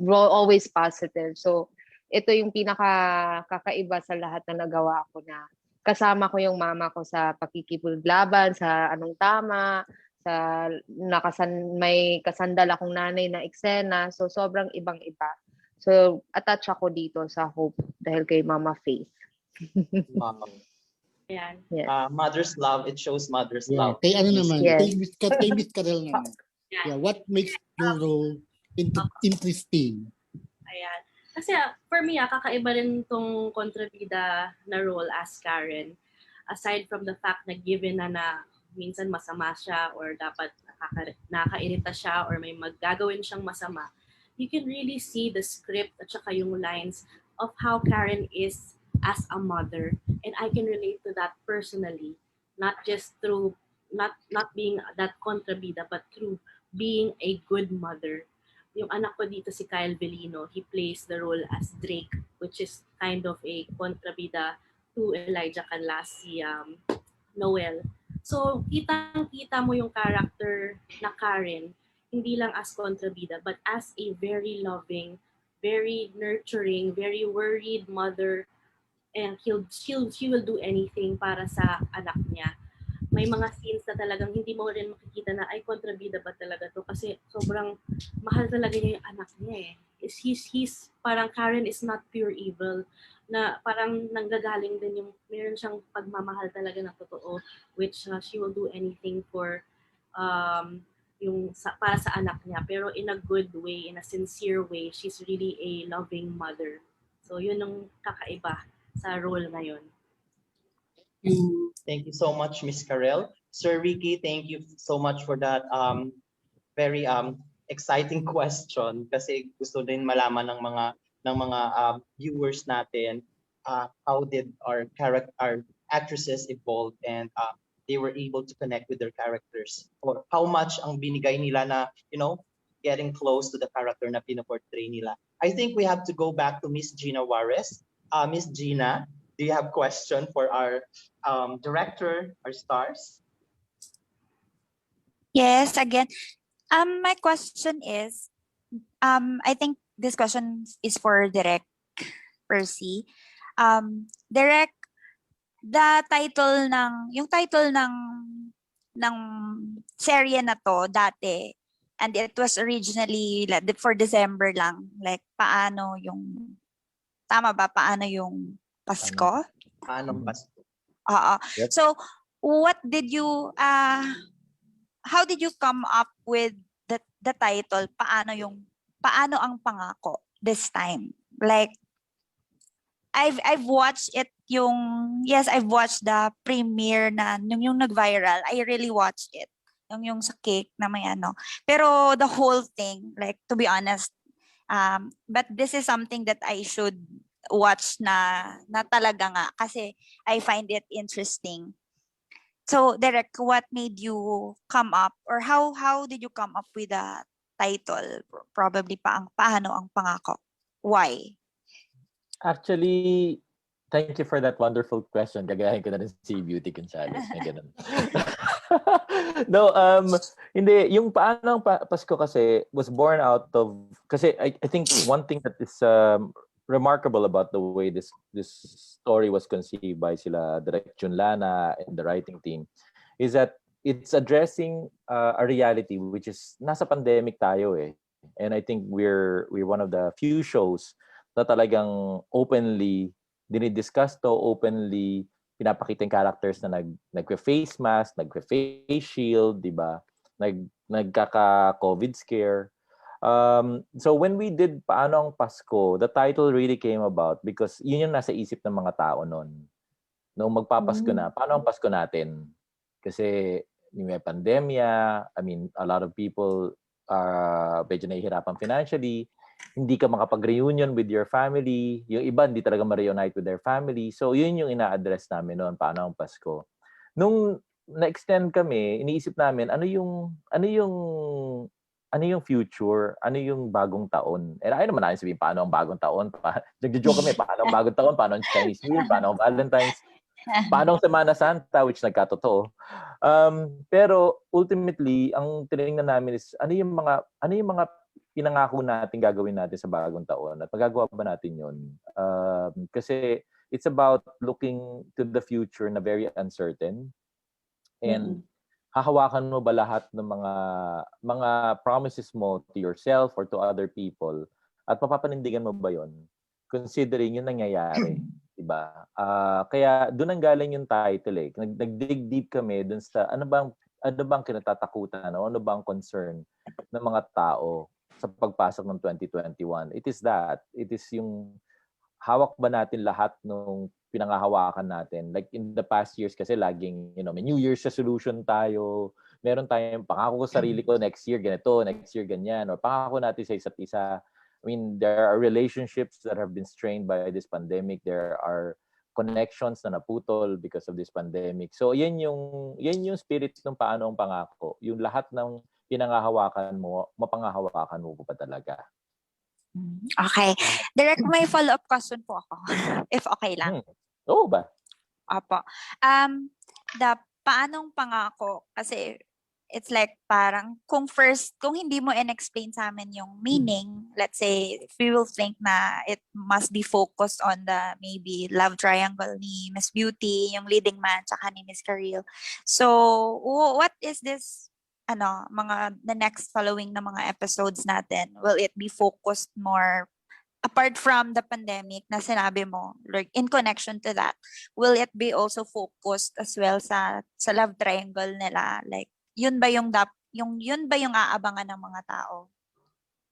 always positive. So ito yung pinaka-kakaiba sa lahat na nagawa ko na kasama ko yung mama ko sa pakikipaglaban, sa anong tama, sa may kasandal akong nanay na eksena. So sobrang ibang-iba. So attach ako dito sa Hope dahil kay Mama Faith. Wow. Ayan. Yes. Mother's love, it shows mother's Yeah. love. Kay ano naman, Yes. kay Miss Karel naman. Yeah. Yeah, what makes your role interesting? Ayan. Kasi for me, kakaiba rin tong kontrabida na role as Karen. Aside from the fact na given na minsan masama siya or dapat nakakairita siya or may maggagawin siyang masama, you can really see the script at saka yung lines of how Karen is as a mother. And I can relate to that personally, not just through not being that kontrabida, but through being a good mother. Yung anak ko dito si Kyle Velino, he plays the role as Drake, which is kind of a kontrabida to Elijah Canlas, si Noel. So, kitang-kita mo yung character na Karen hindi lang as kontrabida, but as a very loving, very nurturing, very worried mother, and she will do anything para sa anak niya. May mga scenes na talagang hindi mo rin makikita na ay kontrabida ba talaga to, kasi sobrang mahal talaga niya yung anak niya eh. He's parang Karen is not pure evil, na parang nanggagaling din yung meron siyang pagmamahal talaga na totoo, which she will do anything for para sa anak niya, pero in a good way, in a sincere way. She's really a loving mother. So yun ang kakaiba sa role ngayon. Thank you so much, Miss Karel. Sir Ricky, thank you so much for that very exciting question, kasi gusto din malaman ng mga viewers natin how did our actresses evolve, and they were able to connect with their characters, or how much ang binigay nila na, getting close to the character na pinoportray nila. I think we have to go back to Miss Gina Juarez. Miss Gina, do you have question for our director, our stars? Yes, again. My question is, I think this question is for Direk, Perci. Direk, yung title ng serye na to dati, and it was originally for December lang, like tama ba, paano yung Pasko? Paano ang Pasko? Oo. Yep. So, how did you come up with the title, Paano Ang Pangako this time? Like, I've watched it I've watched the premiere na yung nag-viral. I really watched it. Yung sa cake na may ano. Pero the whole thing, like, to be honest, but this is something that I should watch na talaga nga, kasi I find it interesting. So, Direk, what made you come up, or how did you come up with the title? Probably Paano Ang Pangako? Why? Actually, thank you for that wonderful question. Gagayahin ko na rin si Beauty Gonzalez. May ganun. No, hindi. Yung Paano ang Pasko kasi was born out of, kasi I think one thing that is remarkable about the way this story was conceived by sila Direk Junlana and the writing team is that it's addressing a reality which is nasa pandemic tayo eh. And I think we're one of the few shows na talagang openly dinidiscuss to, openly pinapakita yung characters na nagwe-face mask, nagwe-face shield, di ba? Nagkaka-COVID scare. So when we did Paano Ang Pasko, the title really came about because yun yung nasa isip ng mga tao noon. Nung magpapasko na, paano ang Pasko natin? Kasi may pandemya, I mean, a lot of people are medyo nahihirapan financially, hindi ka makapag-reunion with your family, yung iba hindi talaga ma-reunite with their family. So yun yung ina-address namin noon, Paano Ang Pasko. Nung na-extend kami, iniisip namin ano yung future, ano yung bagong taon. And ayaw naman namin sabihin paano ang bagong taon. Nagjo-joke kami, paano ang bagong taon, paano ang Chinese New Year, paano ang Valentine's, paano ang Semana Santa, which nagkatotoo. Pero ultimately, ang tinignan namin is ano yung mga pinangako natin gagawin natin sa bagong taon at magagawa ba natin yun? Kasi it's about looking to the future na very uncertain. And hahawakan mo ba lahat ng mga promises mo to yourself or to other people at mapapanindigan mo ba yon considering yung nangyayari, di ba? Kaya doon ang galing yung title eh. Nagdig deep kami dun sa ano bang kinatatakutan, ano bang concern ng mga tao sa pagpasok ng 2021. It is that. It is yung hawak ba natin lahat nung pinangahawakan natin. Like in the past years kasi laging, may New Year's resolution tayo. Meron tayong pangako ko sa sarili ko next year ganito, next year ganyan. Or pangako natin sa isa't isa. I mean, there are relationships that have been strained by this pandemic. There are connections na naputol because of this pandemic. So, yan yung spirit ng Paano Ang Pangako. Yung lahat ng pinangahawakan mo, mapangahawakan mo pa talaga. Okay. Direk, may follow-up question po ako. If okay lang. Oo ba? Opo. The Paanong Pangako, kasi it's like parang kung hindi mo in-explain sa amin yung meaning, let's say, if we will think na it must be focused on the maybe love triangle ni Miss Beauty, yung leading man, tsaka ni Miss Karel. So, what is this, the next following na mga episodes natin? Will it be focused more apart from the pandemic na sinabi mo, like in connection to that, will it be also focused as well sa love triangle nila? Like, yun ba yung aabangan ng mga tao?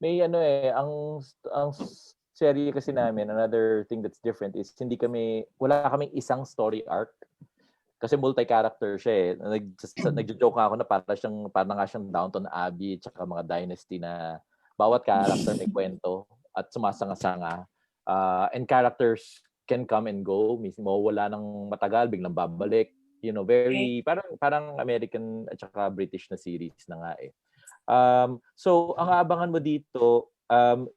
May ang serye kasi namin, another thing that's different is wala kaming isang story arc. Kasi multi-character siya eh. Nagjo-joke ako na para nga siyang Downton Abbey tsaka mga Dynasty na bawat character may kwento at sumasanga-sanga. And characters can come and go. Mismo wala nang matagal, biglang babalik. Very parang American at saka British na series na nga eh. So ang aabangan mo dito,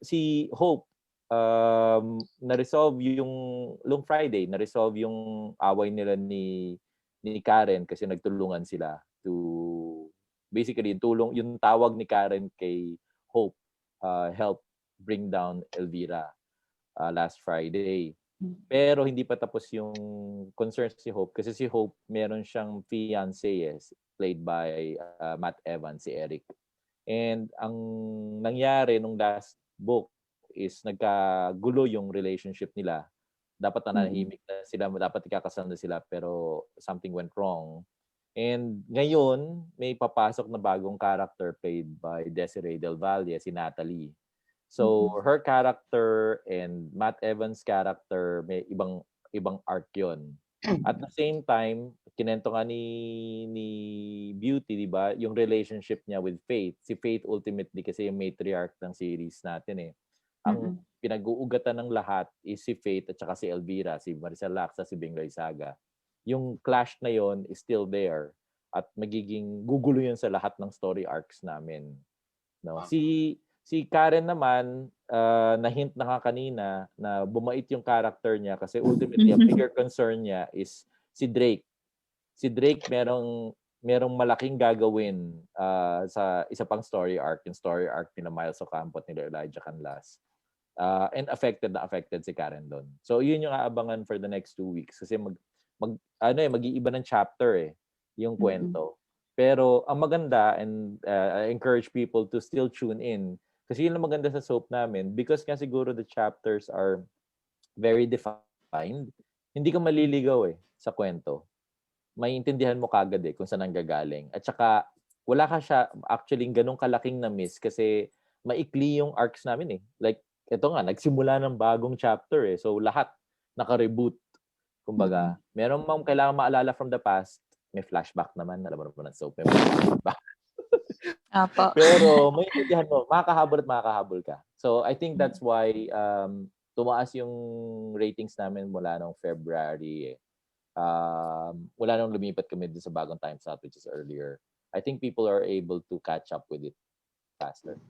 si Hope, na-resolve yung Friday, na-resolve yung away nila ni Karen kasi nagtulungan sila to basically yung tawag ni Karen kay Hope help bring down Elvira last Friday. Pero hindi pa tapos yung concerns si Hope kasi si Hope meron siyang fiancé played by Matt Evans, si Eric. And ang nangyari nung last book is nagkagulo yung relationship nila. Dapat nanahimik na sila, dapat ikakasal na sila pero something went wrong. And ngayon, may papasok na bagong character played by Desiree Del Valle, si Natalie. So her character and Matt Evans' character may ibang arc 'yon. At the same time, kinento nga ni Beauty, 'di ba, yung relationship niya with Faith. Si Faith ultimately kasi yung matriarch ng series natin eh. Ang pinag-uugatan ng lahat is si Faith at saka si Elvira, si Maricel Laksa, si Bingray Saga. Yung clash na 'yon is still there at magiging gugulo 'yun sa lahat ng story arcs namin. No? Si Karen naman, na-hint na nga kanina na bumait yung character niya kasi ultimately, ang bigger concern niya is si Drake. Si Drake merong malaking gagawin sa isa pang story arc, yung story arc nila Miles Ocampo at nila Elijah Canlas. And affected si Karen doon. So yun yung aabangan for the next 2 weeks kasi mag-iiba ng chapter yung kwento. Pero ang maganda, and I encourage people to still tune in kasi yun ang maganda sa soap namin because nga siguro the chapters are very defined. Hindi ka maliligaw sa kwento. Maiintindihan mo kagad kung saan nanggagaling. At saka wala ka siya actually ganun kalaking na miss kasi maikli yung arcs namin Like ito nga, nagsimula ng bagong chapter So lahat naka-reboot. Kumbaga, meron mang kailangan maalala from the past, may flashback naman. Alam mo naman ng soap, may flashback. Apo. Pero may intindihan mo, makakahabol ka. So I think that's why tumaas yung ratings namin mula nung February. Wala nang lumipat kami dun sa bagong time slot which is earlier. I think people are able to catch up with it faster.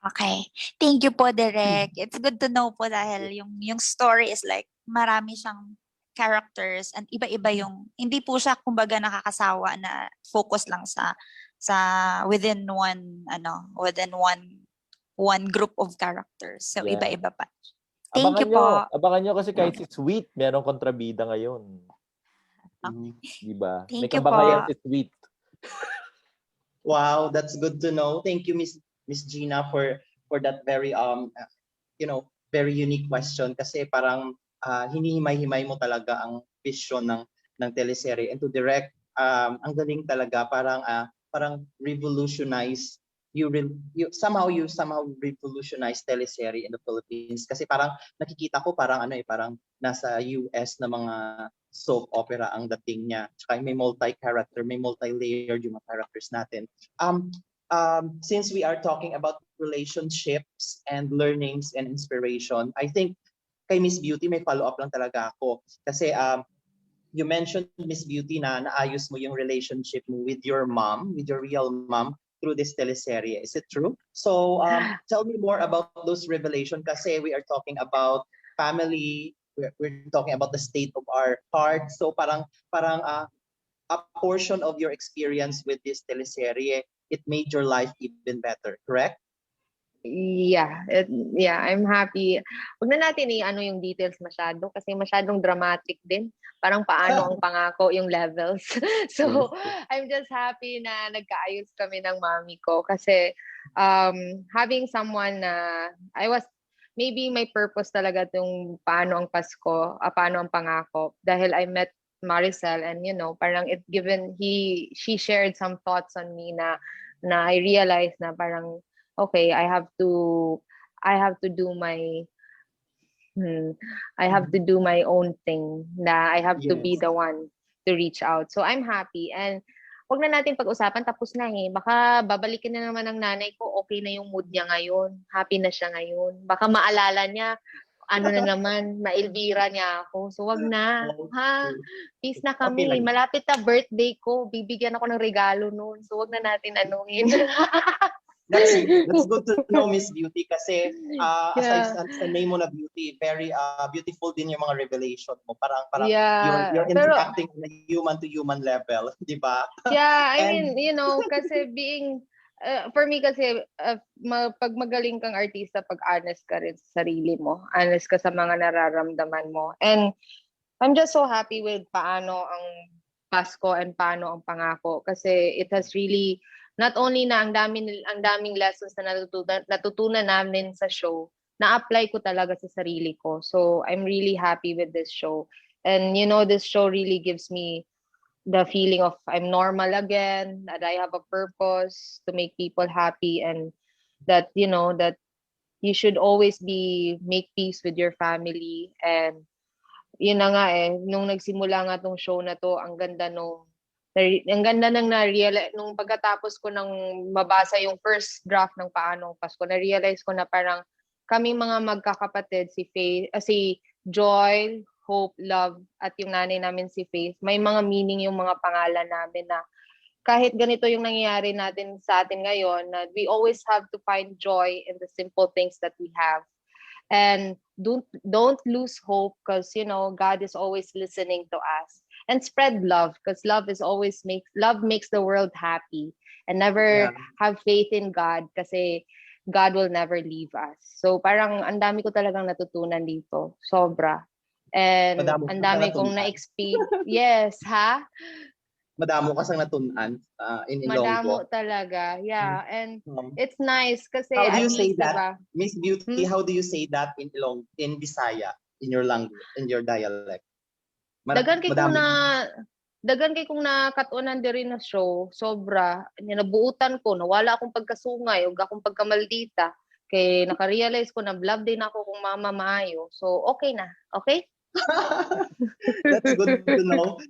Okay. Thank you po, Direk. It's good to know po dahil yung story is like marami siyang characters and iba-iba yung hindi po siya kumbaga nakakasawa na focus lang sa within one group of characters. So iba-iba pa. Thank you po. Abangan nyo kasi kahit si Sweet, merong kontrabida ngayon. Diba? Thank May you po. kabangayan si Sweet. Wow, that's good to know. Thank you, Miss Gina, for that very very unique question kasi parang hinihimay-himay mo talaga ang vision ng teleserye. And to Direk, ang galing talaga, parang revolutionize you somehow revolutionize teleserye in the Philippines kasi parang nakikita ko parang nasa US na mga soap opera ang dating niya. Tsaka may multi-character, may multi-layered yung mga characters natin. Since we are talking about relationships and learnings and inspiration, I think kay Miss Beauty may follow-up lang talaga ako. Kasi you mentioned, Miss Beauty, na naayos mo yung relationship mo with your mom, with your real mom, through this teleserye. Is it true? So tell me more about those revelations kasi we are talking about family, we're talking about the state of our heart. So parang a portion of your experience with this teleserye, it made your life even better, correct? Yeah, I'm happy. Huwag na natin i-ano yung details masyado kasi masyadong dramatic din. Parang paano ang pangako yung levels. So, I'm just happy na nagkaayos kami ng mami ko kasi having someone na maybe my purpose talaga tong paano ang Pasko, paano ang pangako dahil I met Maricel and parang she shared some thoughts on me na I realized na parang okay, I have to do my I have to do my own thing na I have to be Yes. the one to reach out. So I'm happy and wag na natin pag-usapan tapos na eh. Baka babalikin na naman ng nanay ko, okay na yung mood niya ngayon. Happy na siya ngayon. Baka maalala niya ano na naman, mailbira niya ako. So wag na. Ha? Peace na Okay kami. lang. Malapit na birthday ko. Bibigyan ako ng regalo noon. So wag na natin anuhin. That's good to know, Miss Beauty, kasi aside Yeah. sa name mo na Beauty, very beautiful din yung mga revelation mo. Parang Yeah. you're Pero, interacting on a human to human level, di ba? yeah, I And- mean, kasi for me kasi, pag magaling kang artista, pag honest ka rin sa sarili mo, honest ka sa mga nararamdaman mo. And I'm just so happy with paano ang Pasko and paano ang pangako kasi it has really not only na ang daming lessons na natutunan namin sa show, na-apply ko talaga sa sarili ko. So I'm really happy with this show. And this show really gives me the feeling of I'm normal again, that I have a purpose to make people happy and that that you should always make peace with your family. And yun na nga nung nagsimula nga tong show na to, ang ganda nang na-realize nung pagkatapos ko nang mabasa yung first draft ng Paano ang Pasko, na-realize ko na parang kami mga magkakapatid, si Joy, Hope, Love, at yung nanay namin si Faith, may mga meaning yung mga pangalan namin na kahit ganito yung nangyayari natin sa atin ngayon, na we always have to find joy in the simple things that we have. And don't lose hope because God is always listening to us. And spread love because love makes the world happy. And never have faith in God kasi God will never leave us. So parang ang dami ko talagang natutunan dito. Sobra. And Madamo ang ka dami natutunan. kong na-experience. Yes, ha? Madamo ka sang natunan in Madamo Ilonggo. talaga. Yeah. And Um, it's nice kasi How do at you say least, that? diba? Miss Beauty, how do you say that in Bisaya, in your language, in your dialect? Dagan kay kung Madamo. kung nakatunan diri na show, sobra. Nabuutan ko, nawala akong pagkasungay, ug akong pagkamaldita. Kay naka-realize ko na vlog din ako kung mama maayo. So, okay na. Okay? That's good to know.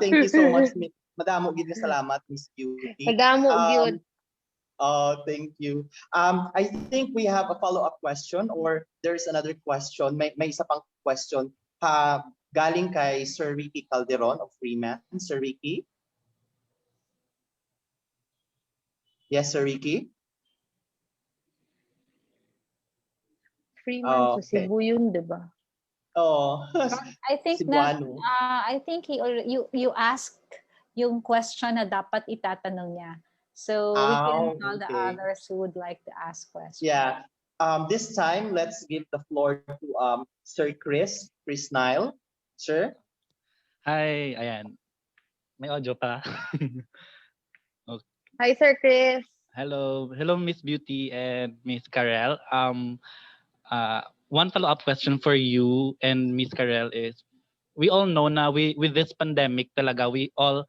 Thank you so much, Madamo gid nga salamat, Miss Beauty. Madamo gyud. Thank you. I think we have a follow-up question or there's another question. May isa pang question. Galing kay Sir Ricky Calderon of Freeman. Sir Ricky? Yes, Sir Ricky? 3 months sa Okay. Cebu yun, di ba? Oh, I think na Cebuano. I think you asked yung question na dapat itatanong niya. So we can call the okay. others who would like to ask questions. Yeah. This time, let's give the floor to Sir Chris Nile. Sir? Hi, ayan. May audio pa. Hi, Sir Chris. Hello, Miss Beauty and Miss Karel. One follow-up question for you and Miss Karel is, we all know na with this pandemic talaga, we all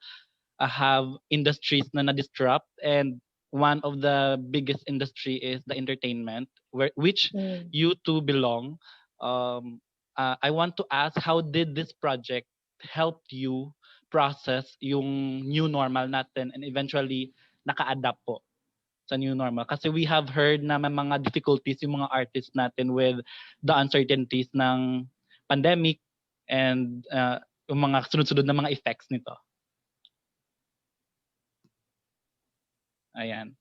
have industries na na-disrupt, and one of the biggest industry is the entertainment, which you two belong. I want to ask, how did this project help you process yung new normal natin and eventually naka-adapt po sa new normal? Kasi we have heard na may mga difficulties yung mga artists natin with the uncertainties ng pandemic and yung mga sunod-sunod na mga effects nito. Ayan.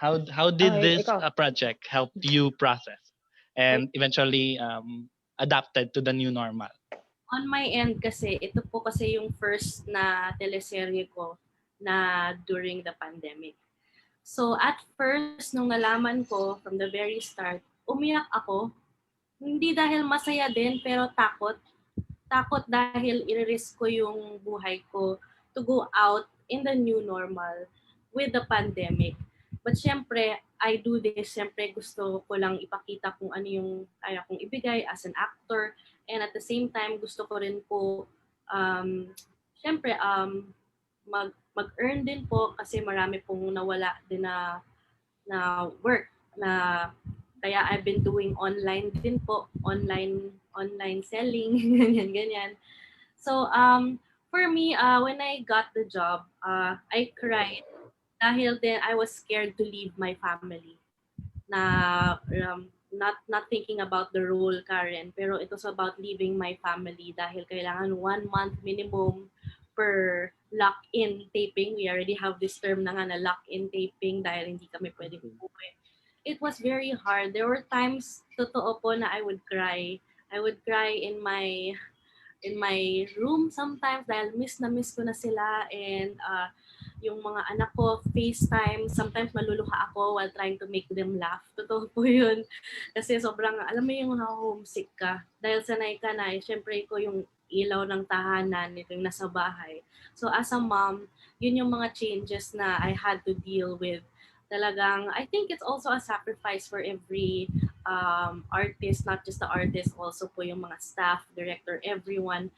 How did this project help you process and eventually adapted to the new normal? On my end kasi, ito po kasi yung first na teleserye ko na during the pandemic. So at first, nung nalaman ko from the very start, umiyak ako. Hindi dahil masaya din, pero takot. Takot dahil i-risk ko yung buhay ko to go out in the new normal with the pandemic. But syempre, I do this. Syempre, gusto ko lang ipakita kung ano yung kaya kong ibigay as an actor. And at the same time, gusto ko rin po, syempre, mag-earn din po kasi marami pong nawala din na work na kaya I've been doing online din po, online selling, ganyan. So for me, when I got the job, I cried dahil then I was scared to leave my family. Na not thinking about the role, Karen, pero it was about leaving my family dahil kailangan 1 month minimum per lock-in taping. We already have this term na nga na lock-in taping dahil hindi kami pwedeng umuwi. It was very hard. There were times, totoo po, na I would cry. I would cry in my room sometimes dahil miss na miss ko na sila, and yung mga anak ko, FaceTime, sometimes maluluha ako while trying to make them laugh. Totoo po yun. Kasi sobrang, alam mo yung homesick ka. Dahil sanay ka na, syempre ko yung ilaw ng tahanan, ito yung nasa bahay. So as a mom, yun yung mga changes na I had to deal with. Talagang, I think it's also a sacrifice for every artist, not just the artist, also po yung mga staff, director, everyone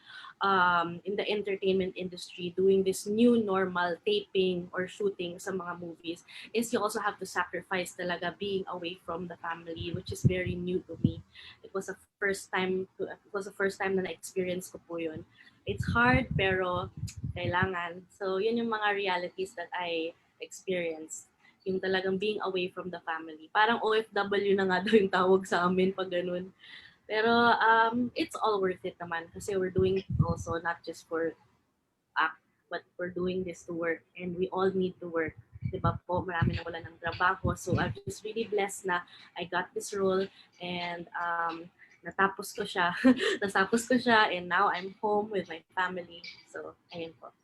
in the entertainment industry doing this new normal taping or shooting sa mga movies is you also have to sacrifice talaga being away from the family, which is very new to me. It was the first time na na-experience ko po yun. It's hard pero kailangan. So yun yung mga realities that I experienced. Yung talagang being away from the family. Parang OFW na nga daw yung tawag sa amin pag ganun. Pero it's all worth it naman kasi we're doing it also not just for act, but we're doing this to work, and we all need to work. Diba po, marami na wala ng trabaho. So I'm just really blessed na I got this role, and natapos ko siya. And now I'm home with my family. So ayun po.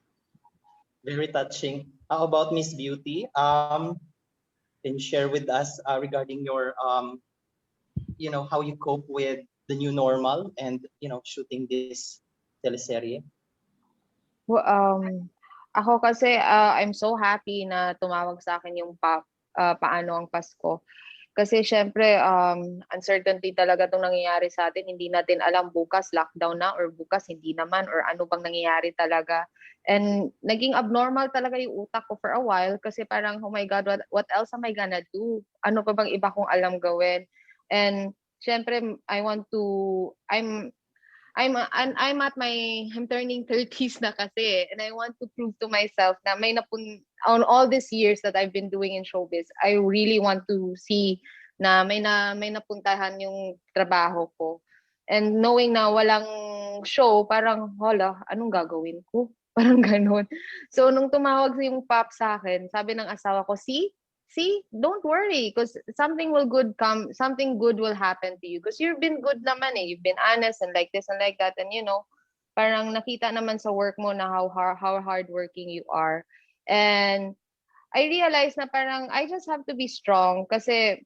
Very touching. How about Miss Beauty? Can you share with us regarding your, how you cope with the new normal and, shooting this teleserye? Well, ako kasi I'm so happy na tumawag sa akin yung Paano Ang Pasko. Kasi syempre, uncertainty talaga itong nangyayari sa atin. Hindi natin alam bukas lockdown na or bukas hindi naman or ano bang nangyayari talaga. And naging abnormal talaga yung utak ko for a while kasi parang, oh my God, what else am I gonna do? Ano pa bang iba kong alam gawin? And syempre, I'm turning 30s na kasi, and I want to prove to myself na on all these years that I've been doing in showbiz, I really want to see na may napuntahan yung trabaho ko. And knowing na walang show, parang, hala, anong gagawin ko? Parang ganun. So, nung tumawag yung pop sa akin, sabi ng asawa ko, see, don't worry because something good will happen to you because you've been good naman eh. You've been honest and like this and like that, and parang nakita naman sa work mo na how hardworking you are. And I realized na parang I just have to be strong kasi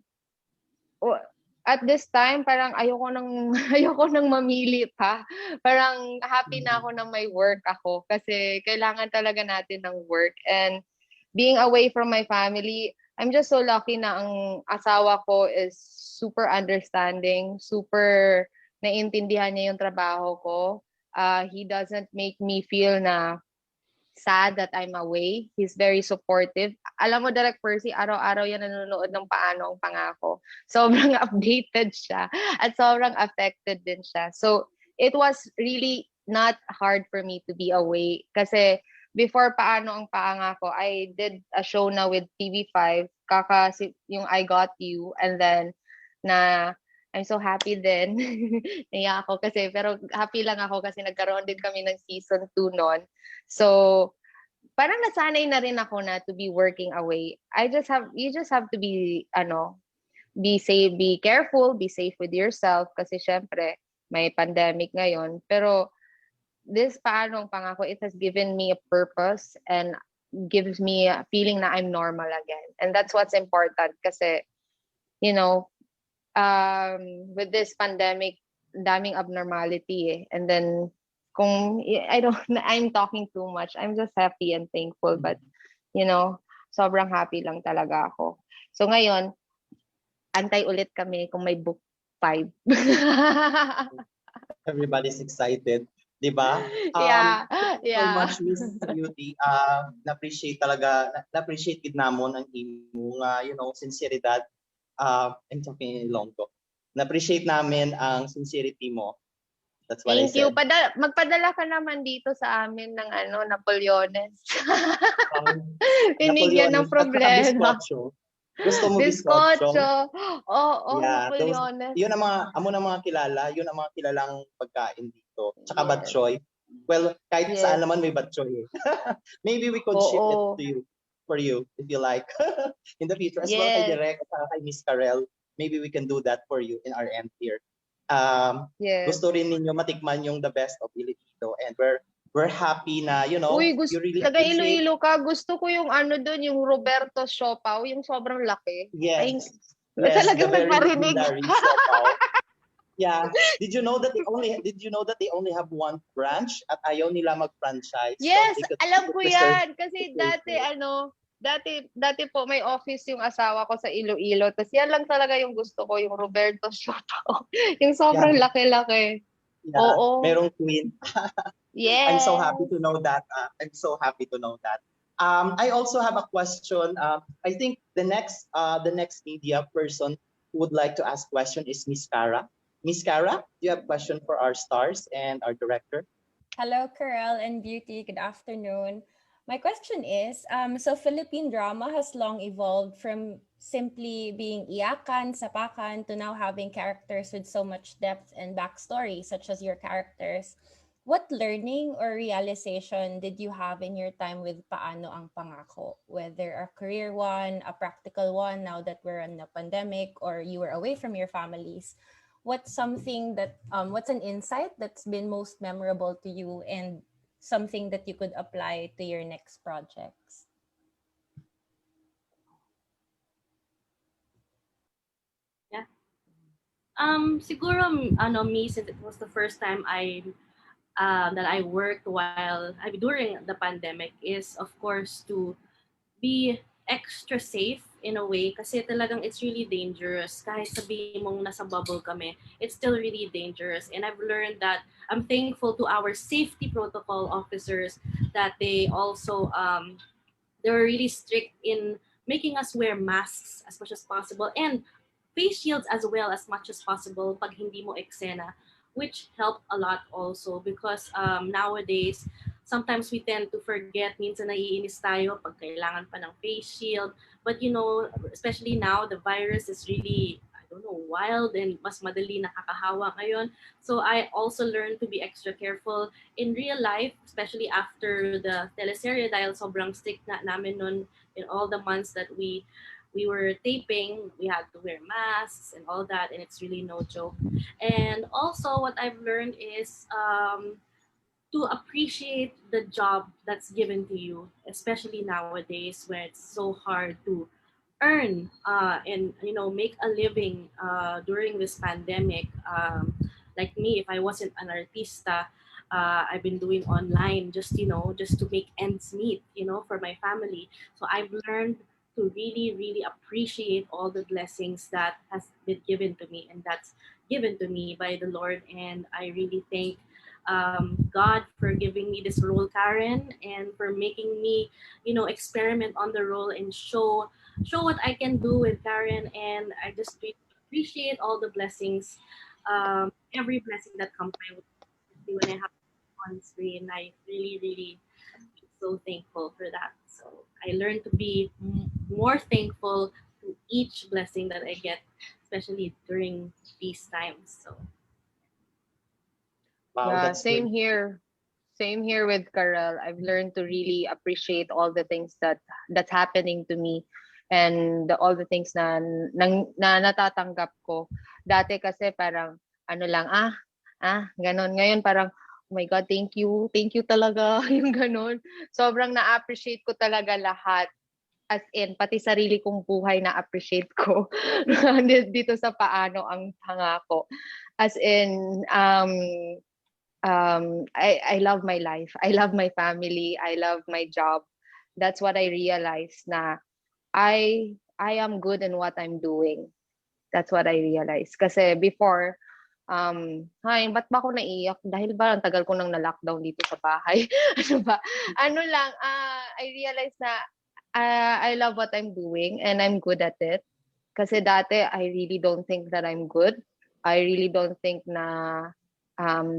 at this time parang ayoko nang mamili pa. Parang happy na ako na may work ako kasi kailangan talaga natin ng work. And being away from my family, I'm just so lucky na ang asawa ko is super understanding, super naiintindihan niya yung trabaho ko. He doesn't make me feel na sad that I'm away. He's very supportive. Alam mo, Direk Perci, araw-araw yan nanonood ng Paano Ang Pangako. Sobrang updated siya at sobrang affected din siya. So, it was really not hard for me to be away kasi before Paano Ang Pangako, I did a show na with TV5, yung I Got You, and then I'm so happy din. Naiya ako kasi, pero happy lang ako kasi nagkaroon din kami ng season 2 noon. So, parang nasanay na rin ako na to be working away. You just have to be safe, be careful, be safe with yourself kasi syempre may pandemic ngayon. Pero this Paano Ang Pangako, it has given me a purpose and gives me a feeling na I'm normal again. And that's what's important kasi, you know, with this pandemic, daming abnormality eh. And then, I'm talking too much. I'm just happy and thankful. But, you know, sobrang happy lang talaga ako. So ngayon, antay ulit kami kung may book 5. Everybody's excited, di ba? Yeah, So yeah. much, Miss Beauty. Na-appreciate gid namon ang imo nga, sinceridad. I'm talking Ilonggo. Na-appreciate namin ang sincerity mo. That's what I Thank you. said. Magpadala ka naman dito sa amin ng Napoleones. Binigyan ng Napoleones at saka problema. bizcocho. Gusto mo Bizcocho. bizcocho? Oo, Yeah, Napoleones. yun ang mga kilala, yun ang mga kilalang pagkain dito. Tsaka Yes. batchoy. Well, kahit Yes. saan naman may batchoy. Maybe we could ship it Oo. to you, for you, if you like. In the future, as well kay Yes. Direk at kay Miss Karel, maybe we can do that for you in our end here. Yes. Gusto rin ninyo matikman yung the best of Iloilo, and we're happy na, Uy, gusto, you really taga appreciate. Iloilo ka. Gusto ko yung doon, yung Roberto Siopaw, yung sobrang laki. Ay, Yes. Yes, the talagang very nagparinig. legendary siopaw. Yeah. Did you know that they only have one branch at ayaw nila mag-franchise? Yes, So they could alam ko preserve yan. Kasi the dati po may office yung asawa ko sa Iloilo. Tapos yan lang talaga yung gusto ko, yung Roberto Siopaw. Yung sobrang Yeah. laki-laki. Yeah, Oo. merong queen. Yes. I'm so happy to know that. I also have a question. I think the next media person who would like to ask question is Miss Cara. Miss Cara, do you have a question for our stars and our director? Hello, Karel and Beauty. Good afternoon. My question is, so Philippine drama has long evolved from simply being iyakan, sapakan, to now having characters with so much depth and backstory, such as your characters. What learning or realization did you have in your time with Paano Ang Pangako? Whether a career one, a practical one, now that we're in a pandemic, or you were away from your families. What's an insight that's been most memorable to you and something that you could apply to your next projects? Yeah. Siguro, me, since it was the first time that I worked during the pandemic, is of course to be extra safe in a way, kasi talagang it's really dangerous. Kahit sabihin mong nasa bubble kami, it's still really dangerous. And I've learned that I'm thankful to our safety protocol officers that they also they were really strict in making us wear masks as much as possible and face shields as well as much as possible pag hindi mo eksena, which helped a lot also because nowadays sometimes we tend to forget, minsan naiinis tayo pag kailangan pa ng face shield, but especially now the virus is really, I don't know, wild and mas madali nakakahawa ngayon. So I also learned to be extra careful in real life, especially after the teleserye, dahil sobrang strict na namin nun in all the months that we were taping. We had to wear masks and all that, and it's really no joke. And also what I've learned is to appreciate the job that's given to you, especially nowadays where it's so hard to earn and make a living during this pandemic. Like me, if I wasn't an artista, I've been doing online just to make ends meet, for my family. So I've learned to really, really appreciate all the blessings that has been given to me, and that's given to me by the Lord. And I really thank God for giving me this role, Karen, and for making me, experiment on the role and show what I can do with Karen. And I just really appreciate all the blessings, every blessing that comes my way. Especially when I have on screen, I really, really am so thankful for that. So I learned to be more thankful to each blessing that I get, especially during these times. So. Wow, Yeah, that's same great. here. Same here with Karel. I've learned to really appreciate all the things that's happening to me and all the things na natatanggap ko. Dati kasi parang ganon. Ngayon parang oh my God, thank you. Thank you talaga. Yung ganun. Sobrang na-appreciate ko talaga lahat. As in, pati sarili kong buhay na-appreciate ko dito sa Paano Ang Pangako. As in, I love my life. I love my family. I love my job. That's what I realized na I am good in what I'm doing. That's what I realized. Kasi before, ba't ba ako naiyak? Dahil ba ang tagal ko nang na-lockdown dito sa bahay? Ano ba? Ano lang, I realized na I love what I'm doing and I'm good at it. Kasi dati, I really don't think that I'm good. I really don't think na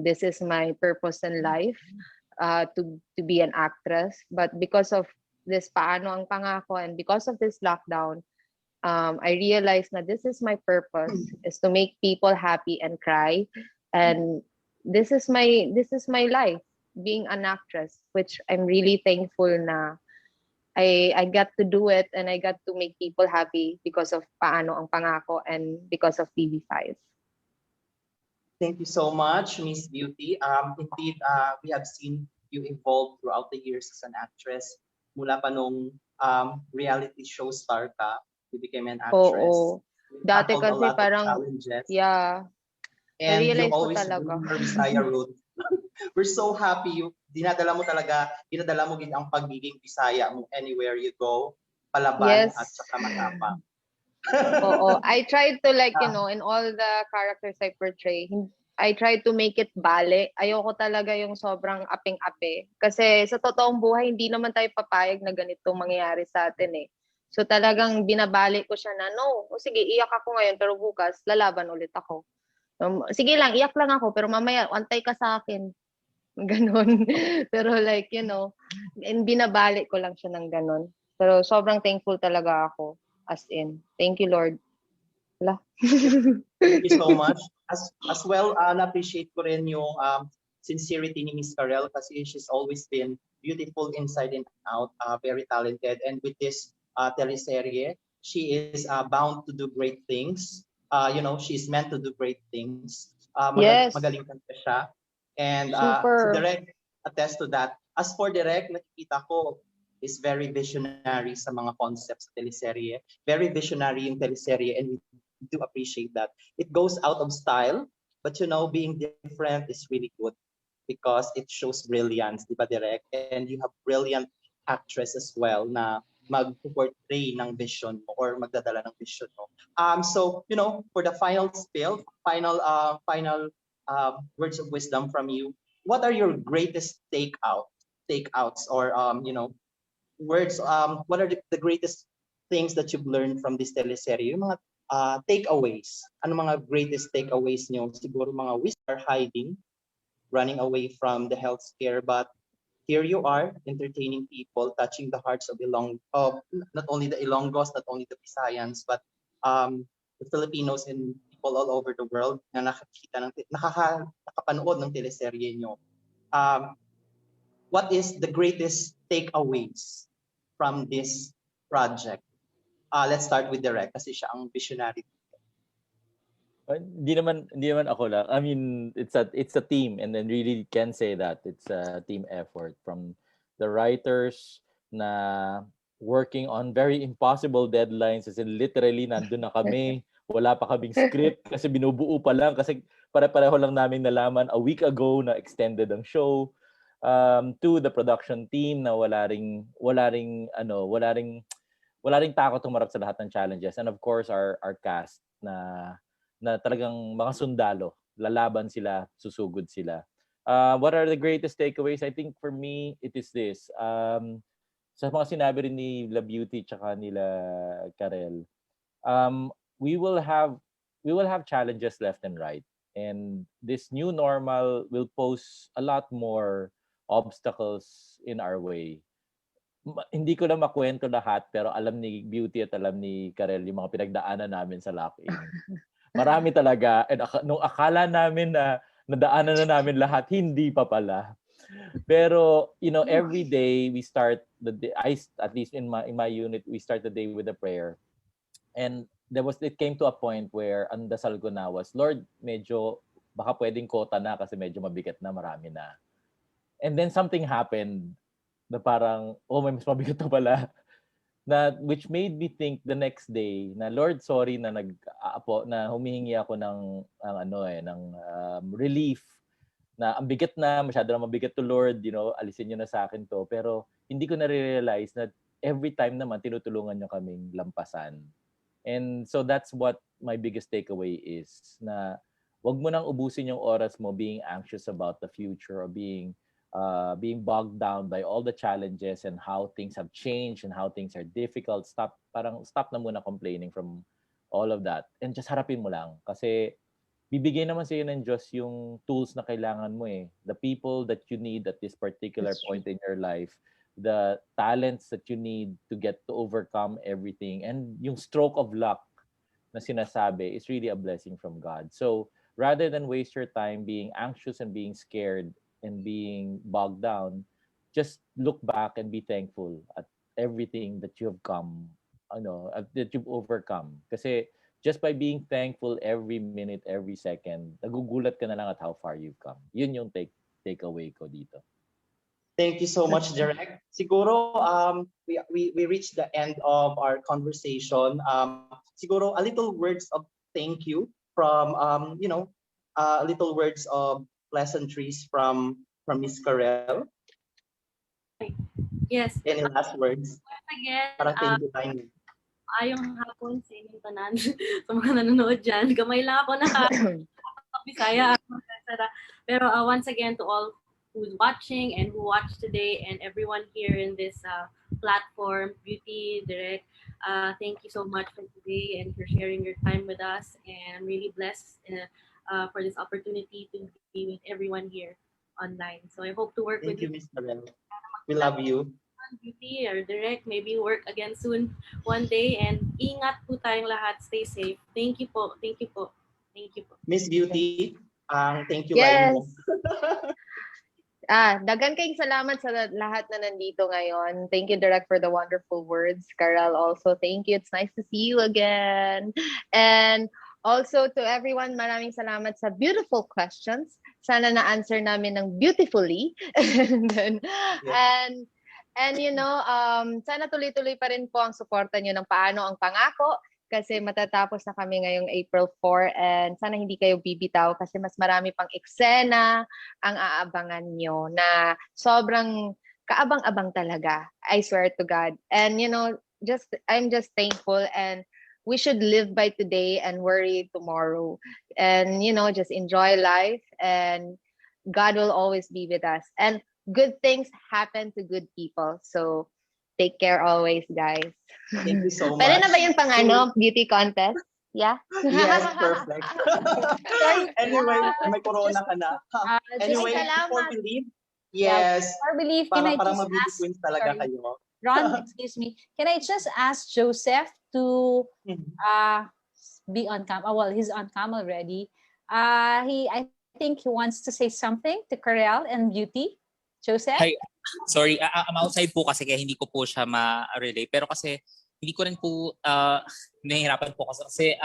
this is my purpose in life, to be an actress. But because of this Paano Ang Pangako and because of this lockdown, I realized that this is my purpose, is to make people happy and cry. And this is my life, being an actress, which I'm really thankful na I got to do it and I got to make people happy because of Paano Ang Pangako and because of TV5. Thank you so much, Miss Beauty. Indeed, we have seen you evolve throughout the years as an actress. Mula pa nung reality show star ka, you became an actress. Oo. You Dati tackled a kasi lot of parang, challenges. yeah, And you na-realize ko always talaga. bring your Bisaya root. We're so happy dinadala mo gid ang pagiging Bisaya mo anywhere you go, palaban Yes. at saka matapang. Oo. I tried to in all the characters I portray, I tried to make it bale. Ayoko talaga yung sobrang aping-ape. Kasi sa totoong buhay, hindi naman tayo papayag na ganito mangyayari sa atin eh. So talagang binabalik ko siya na, no, sige, iyak ako ngayon, pero bukas, lalaban ulit ako. Sige lang, iyak lang ako, pero mamaya, antay ka sa akin. Ganon. Pero binabalik ko lang siya ng ganon. Pero sobrang thankful talaga ako. As in, thank you, Lord. Wala. Thank you so much. As well, na-appreciate ko rin yung sincerity ni Miss Karel kasi she's always been beautiful inside and out, very talented. And with this teleserye, she is bound to do great things. She's meant to do great things. Yes. Magaling kanta siya. And si Super. Direk attest to that. As for Direk, nakikita ko is very visionary sa mga concepts sa teleserye. Very visionary yung teleserye and we do appreciate that. It goes out of style, but being different is really good because it shows brilliance, di ba, Direk? And you have brilliant actress as well na mag-portray ng vision mo or magdadala ng vision mo. So, for the final spiel, final words of wisdom from you, what are your greatest takeouts or words, what are the greatest things that you've learned from this teleserye? Yung mga takeaways. Ano mga greatest takeaways niyo? Siguro mga we are hiding, running away from the health scare, but here you are, entertaining people, touching the hearts of not only the Ilonggos, not only the Visayans, but the Filipinos and people all over the world na nakapanood ng teleserye niyo. What is the greatest takeaways from this project? Let's start with Direk kasi siya ang visionary. Hindi naman ako lang. I mean, it's a team and then really can say that it's a team effort from the writers na working on very impossible deadlines as in literally nandun na kami, wala pa kaming script kasi binubuo pa lang kasi pare-pareho lang namin nalaman a week ago na extended ang show. To the production team na wala ring takot tumarap sa lahat ng challenges, and of course our cast na talagang mga sundalo, lalaban sila, susugod sila. What are the greatest takeaways? I think for me it is this. Sa mga sinabi rin ni La Beauty tsaka nila Karel, we will have challenges left and right, and this new normal will pose a lot more obstacles in our way. Hindi ko na makwento lahat pero alam ni Beauty at alam ni Karel yung mga pinagdaanan namin sa lock-in. Marami talaga. And nung akala namin na nadaanan na namin lahat, hindi pa pala. Pero, every day we start the day, at least in my unit, we start the day with a prayer. And it came to a point where ang dasal ko na was, Lord, medyo baka pwedeng quota na kasi medyo mabigat na, marami na. And then something happened na parang, oh, may mas mabigat na pala. Na, which made me think the next day na, Lord, sorry na na humihingi ako ng relief na ang bigat na, masyado na mabigat to Lord, alisin niyo na sa akin to. Pero hindi ko na-realize na every time naman tinutulungan niyo kaming lampasan. And so that's what my biggest takeaway is, na wag mo nang ubusin yung oras mo being anxious about the future or being bogged down by all the challenges and how things have changed and how things are difficult. Stop na muna complaining from all of that and just harapin mo lang, kasi bibigay naman sa iyo ng Diyos yung tools na kailangan mo eh. The people that you need at this particular point in your life, the talents that you need to get to overcome everything, and yung stroke of luck na sinasabi is really a blessing from God. So rather than waste your time being anxious and being scared and being bogged down, just look back and be thankful at everything that you have that you've overcome. Kasi just by being thankful every minute, every second, nagugulat ka na lang at how far you've come. Yun yung takeaway ko dito. Thank you so much, Direk. Siguro we reached the end of our conversation. Siguro a little words of thank you from little words of pleasantries from Miss Karel. Yes. Any last words? Again, Parang thank you time. ayong hapon sa inyong tanan, sa mga nanonood dyan. Gamay lang ako Bisaya. Pero once again, to all who's watching and who watched today and everyone here in this platform, Beauty, Direk, thank you so much for today and for sharing your time with us. And I'm really blessed for this opportunity to be with everyone here online. So I hope to work with you, Miss Karel. We love you. Beauty or Direk, maybe work again soon one day, and ingat po tayong lahat. Stay safe. Thank you po. Thank you po. Thank you po. Miss Beauty, thank you. Yes. Mo. Dagan kayong salamat sa lahat na nandito ngayon. Thank you, Direk, for the wonderful words. Karel, also, thank you. It's nice to see you again. And also to everyone, maraming salamat sa beautiful questions. Sana na-answer namin ng beautifully. And sana tuloy-tuloy pa rin po ang suporta nyo ng Paano Ang Pangako, kasi matatapos na kami ngayong April 4, and sana hindi kayo bibitaw kasi mas marami pang eksena ang aabangan nyo na sobrang kaabang-abang talaga. I swear to God. And I'm just thankful, and we should live by today and worry tomorrow. And just enjoy life, and God will always be with us. And good things happen to good people. So take care always, guys. Thank you so much. Pwede na ba yung beauty contest? Yeah? Yes, perfect. Anyway, may corona ka na. Anyway, before we leave, yes. Before we leave, para ma-beauty queens talaga kayo. Ron, excuse me. Can I just ask Joseph to be on cam? Well, he's on cam already. I think he wants to say something to Karel and Beauty. Joseph? Hi. Sorry, I'm outside po kasi kaya hindi ko po siya ma-relay. Pero kasi hindi ko rin po nahihirapan po kasi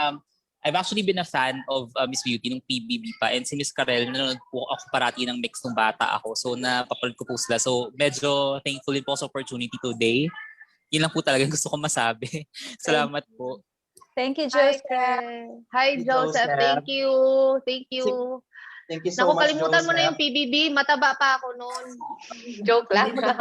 I've actually been a fan of Miss Beauty nung PBB pa, and si Miss Karel, nanonood po ako parati ng mix nung bata ako. So napapanood ko po sila. So medyo thankful din po sa opportunity today. Yun lang po talaga gusto ko masabi. Salamat po. Thank you, Joseph. Hi, Joseph. Thank you. Thank you. Thank you so much, Kalimutan Joseph. mo na yung PBB. Mataba pa ako noon. Joke lang. Wala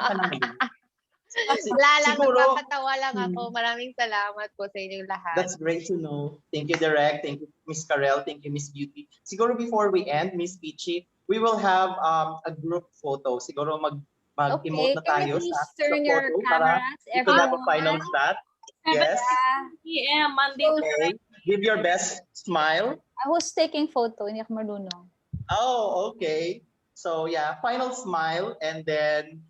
lang. Nagpapatawa lang ako. Maraming salamat po sa inyong lahat. That's great to know. Thank you, Direk. Thank you, Miss Karel. Thank you, Miss Beauty. Siguro before we end, Miss Peachy, we will have a group photo. Siguro mag-emote na tayo sa photo para ito na po final shot. Yes. PM, Monday. Okay. Give your best smile. I was taking photo. Hindi ako marunong. Oh, okay. So yeah, final smile, and then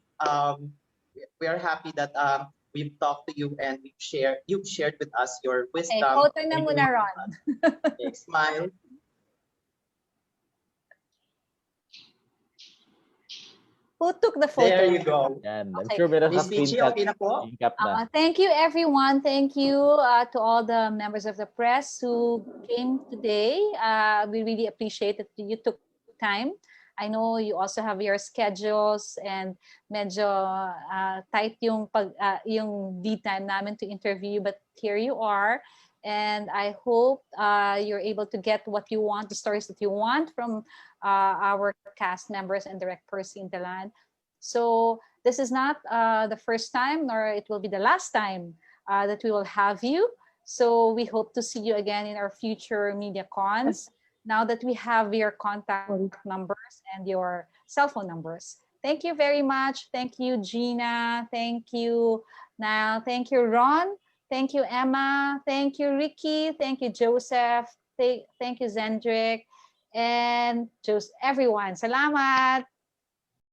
we are happy that we've talked to you and you've shared with us your wisdom. Okay, photo na muna, Ron. Okay, smile. Who took the photo? There you go. Yan. I'm Okay. sure meron Miss sa Michi, okay na po? screen cap na. Thank you, everyone. Thank you to all the members of the press who came today. We really appreciate that you took time. I know you also have your schedules and medyo tight yung lead time namin to interview, but here you are. And I hope you're able to get what you want, the stories that you want from our cast members and Direk Perci Intalan. So this is not the first time, nor it will be the last time that we will have you. So we hope to see you again in our future media cons, now that we have your contact numbers and your cell phone numbers. Thank you very much. Thank you, Gina. Thank you, Niall. Thank you, Ron. Thank you, Emma. Thank you, Ricky. Thank you, Joseph. Thank you, Zendrick. And just everyone. Salamat.